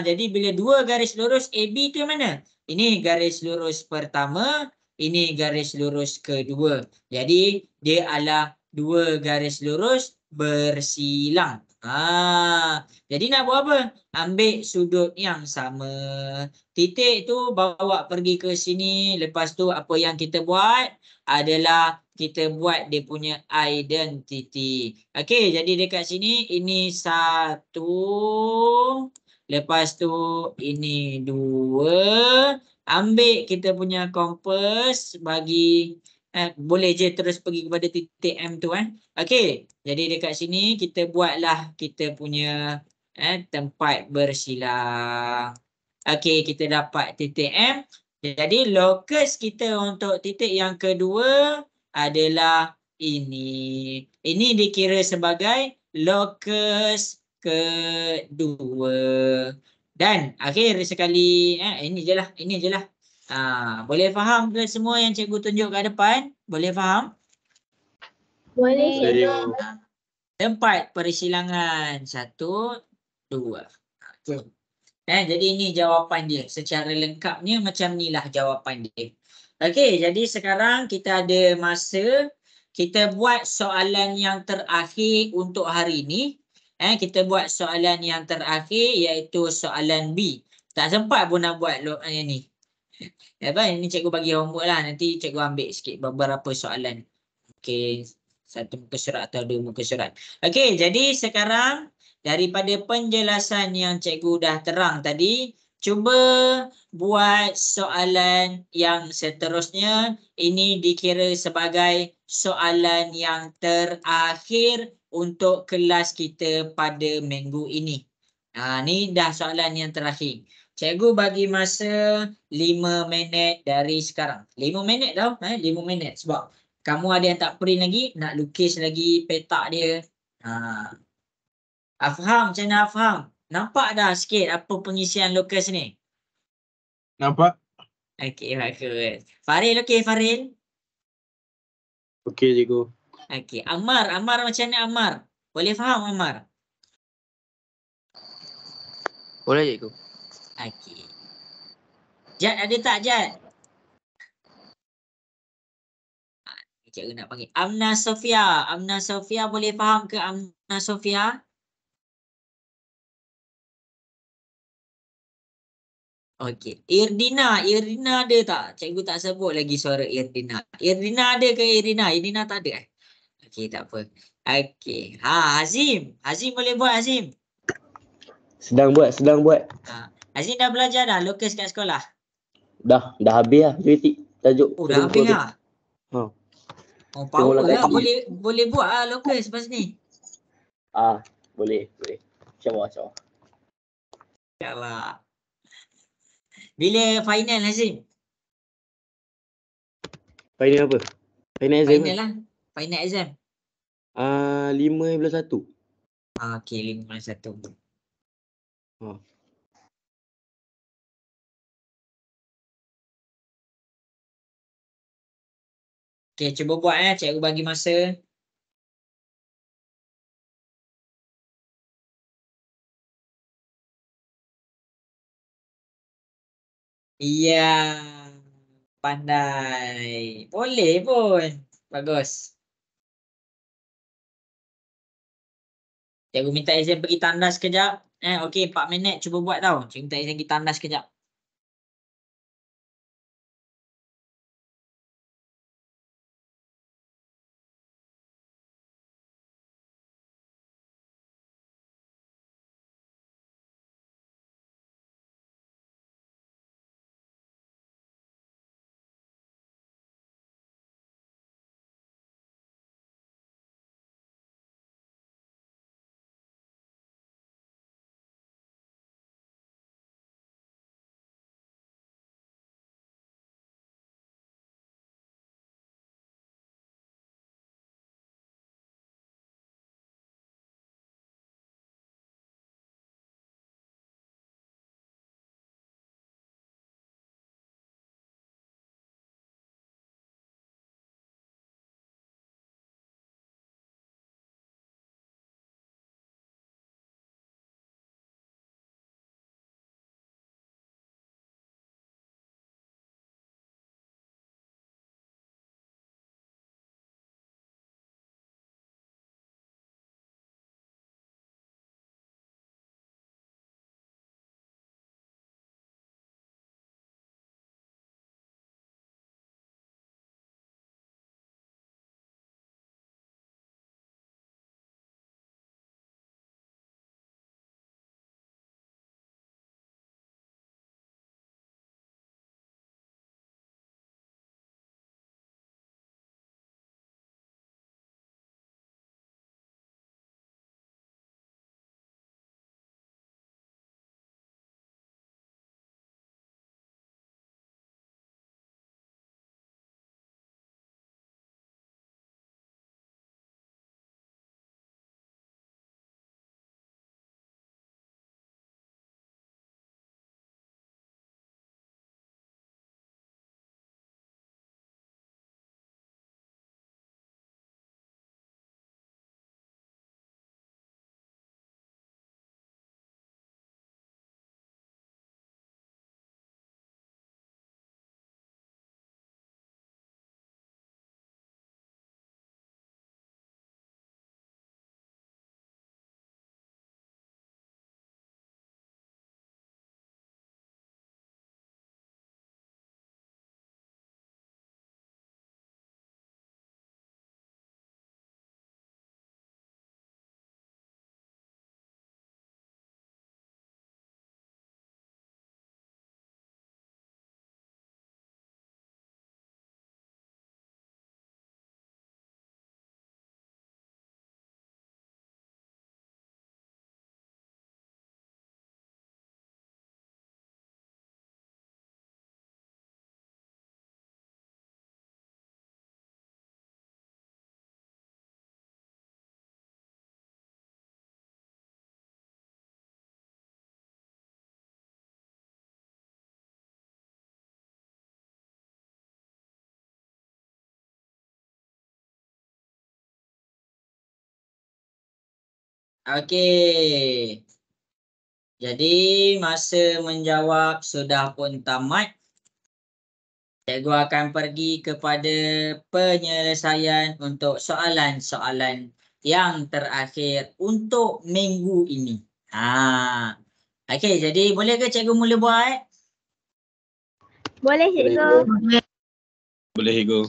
S1: Jadi bila 2 garis lurus AB tu mana? Ini garis lurus pertama, ini garis lurus kedua. Jadi dia adalah 2 garis lurus bersilang. Jadi nak buat apa? Ambil sudut yang sama. Titik tu bawa pergi ke sini. Lepas tu apa yang kita buat adalah kita buat dia punya identiti. Okey, jadi dekat sini ini 1. Lepas tu ini 2. Ambil kita punya kompas bagi boleh je terus pergi kepada titik M tu Okey, jadi dekat sini kita buatlah kita punya tempat bersilang. Okey, kita dapat titik M. Jadi lokus kita untuk titik yang kedua adalah ini. Ini dikira sebagai lokus kedua. Dan akhir sekali ini je lah. Boleh faham ke semua yang cikgu tunjuk kat depan? Boleh faham?
S2: Boleh,
S3: Boleh.
S2: cikgu.
S1: tempat persilangan. 1, 2. Okay. Jadi ini jawapan dia. Secara lengkapnya macam inilah jawapan dia. Okey, jadi sekarang kita ada masa. Kita buat soalan yang terakhir untuk hari ini. Kita buat soalan yang terakhir iaitu soalan B. Tak sempat pun nak buat yang ni. Ini cikgu bagi homework lah. Nanti cikgu ambil sikit beberapa soalan. Okey, 1 muka surat atau 2 muka surat. Okey, jadi sekarang daripada penjelasan yang cikgu dah terang tadi, cuba buat soalan yang seterusnya. Ini dikira sebagai soalan yang terakhir untuk kelas kita pada minggu ini. Ni dah soalan yang terakhir. Cikgu bagi masa 5 minit dari sekarang. 5 minit tau. 5 minit sebab kamu ada yang tak print lagi, nak lukis lagi petak dia. Afham, macam mana Afham? Nampak dah sikit apa pengisian lukis ni?
S5: Nampak?
S1: Okey, bagus. Faril okey, Faril?
S3: Okey cikgu.
S1: Okey, Ammar macam mana Ammar? Boleh faham Ammar?
S4: Boleh cikgu.
S1: Okey. Jad ada tak Jad? Cikgu nak panggil. Amna Sofia boleh faham ke Amna Sofia? Okey. Irdina ada tak? Cikgu tak sebut lagi suara Irdina. Irdina ada ke Irdina? Irdina tak ada. Okey, tak apa. Okey. Hazim boleh buat Hazim?
S3: Sedang buat.
S1: Hazim dah belajar dah lukis kat sekolah?
S3: Dah habis lah kritik tajuk.
S1: Dah habis lah.
S3: Ha.
S1: Power
S3: ulang
S1: lah.
S3: kaji.
S1: Boleh buat lah lukis lepas ni.
S3: Boleh. InsyaAllah.
S1: InsyaAllah. Bila final Hazim?
S3: Final apa? Final exam
S1: Final lah. Final exam.
S3: 5/1.
S1: Okey, 5/1. Okey, cuba buat cikgu bagi masa. Iya. Pandai. Boleh pun. Bagus. Cikgu minta izin pergi tandas sekejap. Okey, 4 minit cuba buat tau. Cikgu minta izin pergi tandas sekejap. Okey. Jadi masa menjawab sudah pun tamat. Cikgu akan pergi kepada penyelesaian untuk soalan-soalan yang terakhir untuk minggu ini. Okey, jadi boleh ke cikgu mula buat?
S2: Boleh cikgu.
S5: Boleh cikgu.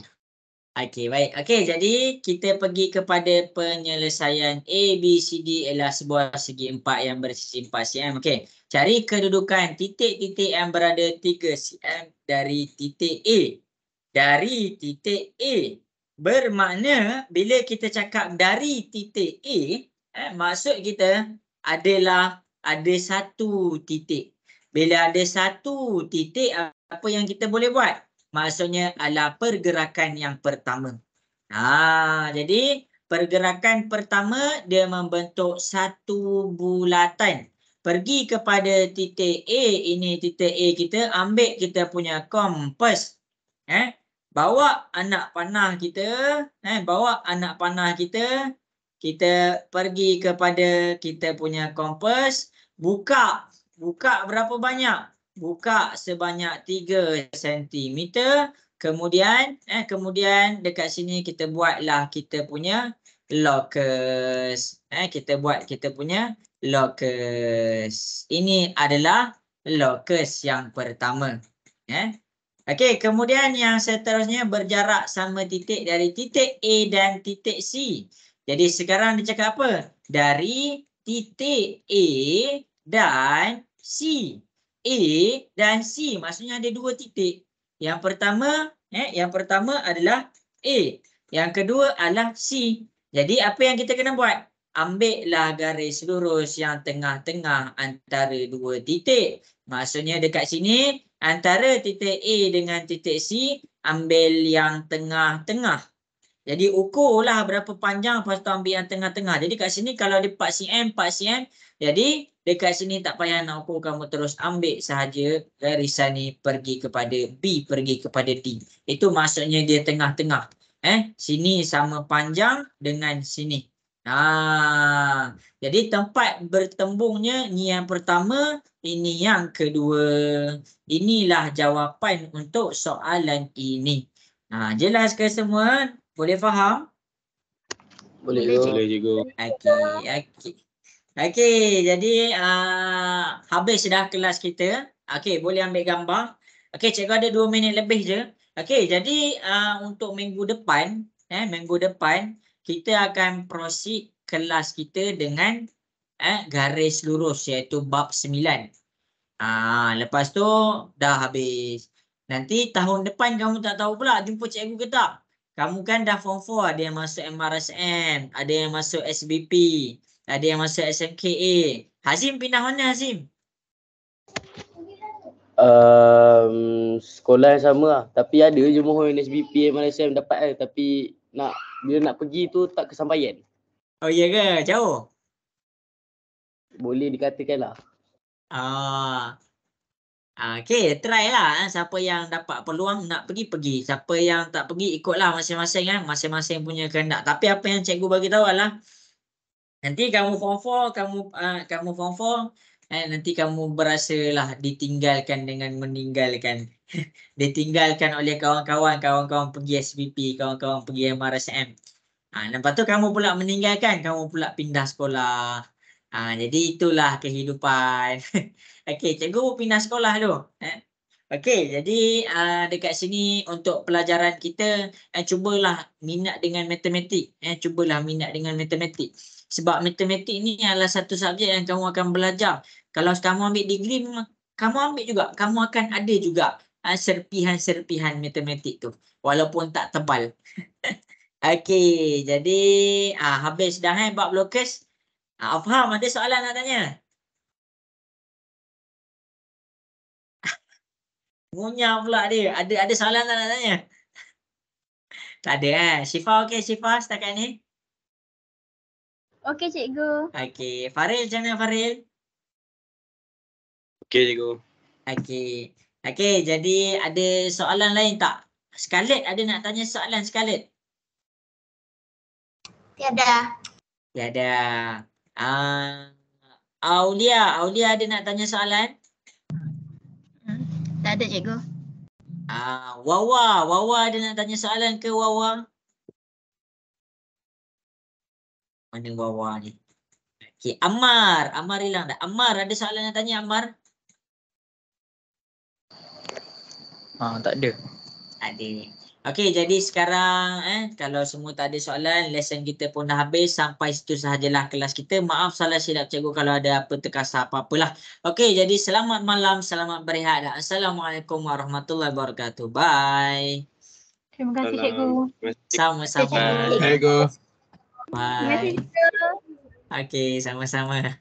S1: Okey, baik. Okey, jadi kita pergi kepada penyelesaian A, B, C, D ialah sebuah segi empat yang bersisi 4 cm. Okey, cari kedudukan titik-titik yang berada 3 cm dari titik A. Dari titik A. Bermakna bila kita cakap dari titik A, maksud kita adalah ada satu titik. Bila ada satu titik, apa yang kita boleh buat? Maksudnya adalah pergerakan yang pertama. Jadi pergerakan pertama dia membentuk satu bulatan. Pergi kepada titik A, ini titik A kita, ambil kita punya kompas. Bawa anak panah kita, kita pergi kepada kita punya kompas, buka berapa banyak? Buka sebanyak 3 cm. Kemudian dekat sini kita buatlah kita punya locus. Kita buat kita punya locus. Ini adalah locus yang pertama. Okey, kemudian yang seterusnya berjarak sama titik dari titik A dan titik C. Jadi sekarang dia cakap apa? Dari titik A dan C. A dan C maksudnya ada dua titik. Yang pertama adalah A. Yang kedua adalah C. Jadi apa yang kita kena buat? Ambillah garis lurus yang tengah-tengah antara dua titik. Maksudnya dekat sini antara titik A dengan titik C ambil yang tengah-tengah. Jadi ukurlah berapa panjang, lepas tu ambil yang tengah-tengah. Jadi kat sini kalau dia 4 cm, 4 cm. Jadi dekat sini tak payah nak ukur, kamu terus ambil sahaja garisan ni pergi kepada B, pergi kepada D. Itu maksudnya dia tengah-tengah. Sini sama panjang dengan sini. Jadi tempat bertembungnya ni yang pertama, ini yang kedua. Inilah jawapan untuk soalan ini. Jelas ke semua? Boleh faham?
S3: Boleh
S2: Boleh,
S3: cikgu.
S5: Boleh cikgu.
S1: Okey, jadi habis dah kelas kita. Okey, boleh ambil gambar. Okey, cikgu ada 2 minit lebih je. Okey, jadi untuk minggu depan, kita akan proceed kelas kita dengan garis lurus iaitu bab 9. Lepas tu dah habis. Nanti tahun depan kamu tak tahu pula jumpa cikgu ke tak? Kamu kan dah form 4, ada yang masuk MRSM, ada yang masuk SBP, ada yang masuk SMKA. Hazim pindah mana Hazim?
S3: Sekolah yang sama lah. Tapi ada je mohon SBP MRSM dapat tapi bila nak pergi tu tak kesampaian.
S1: Oh iya ke? Jauh?
S3: Boleh dikatakan lah.
S1: Okey, try lah. Siapa yang dapat peluang nak pergi. Siapa yang tak pergi ikutlah masing-masing masing-masing punya kehendak. Tapi apa yang cikgu bagi tahu adalah nanti kamu form 4, kamu form 4, nanti kamu berasalah ditinggalkan dengan meninggalkan. Ditinggalkan oleh kawan-kawan pergi SBP, kawan-kawan pergi MRSM. Lepas tu kamu pula meninggalkan, kamu pula pindah sekolah. Jadi itulah kehidupan. Okey, cikgu pindah sekolah tu. Okey, jadi dekat sini untuk pelajaran kita, cubalah minat dengan matematik. Cubalah minat dengan matematik. Sebab matematik ni adalah satu subjek yang kamu akan belajar. Kalau kamu ambil degree, kamu ambil juga. Kamu akan ada juga serpihan-serpihan matematik tu. Walaupun tak tebal. Okey, jadi habis dah bab locus. Faham, ada soalan nak tanya? Ngunyah pula dia. Ada soalan tak nak tanya? Tak ada Syifa okey Syifa setakat ni?
S2: Okey cikgu.
S1: Okey, Faril macam mana Faril?
S5: Okey cikgu.
S1: Okey, jadi ada soalan lain tak? Scarlett ada nak tanya soalan Scarlett?
S2: Tiada.
S1: Tiada. Aulia ada nak tanya soalan?
S2: Tak ada cikgu.
S1: Wawa ada nak tanya soalan ke Wawa? Mana Wawa ni? Okey, Ammar hilang dah. Ammar ada soalan nak tanya Ammar?
S4: Tak ada.
S1: Ada. Okey, jadi sekarang kalau semua tak ada soalan, lesson kita pun dah habis. Sampai situ sahajalah kelas kita. Maaf salah silap cikgu kalau ada apa terkasar apa-apalah. Okey, jadi selamat malam, selamat berehat. Assalamualaikum warahmatullahi wabarakatuh. Bye.
S2: Terima kasih cikgu.
S1: Sama-sama.
S2: Cikgu.
S5: Cikgu.
S2: Terima kasih
S1: Bye.
S2: cikgu.
S1: Okey, sama-sama.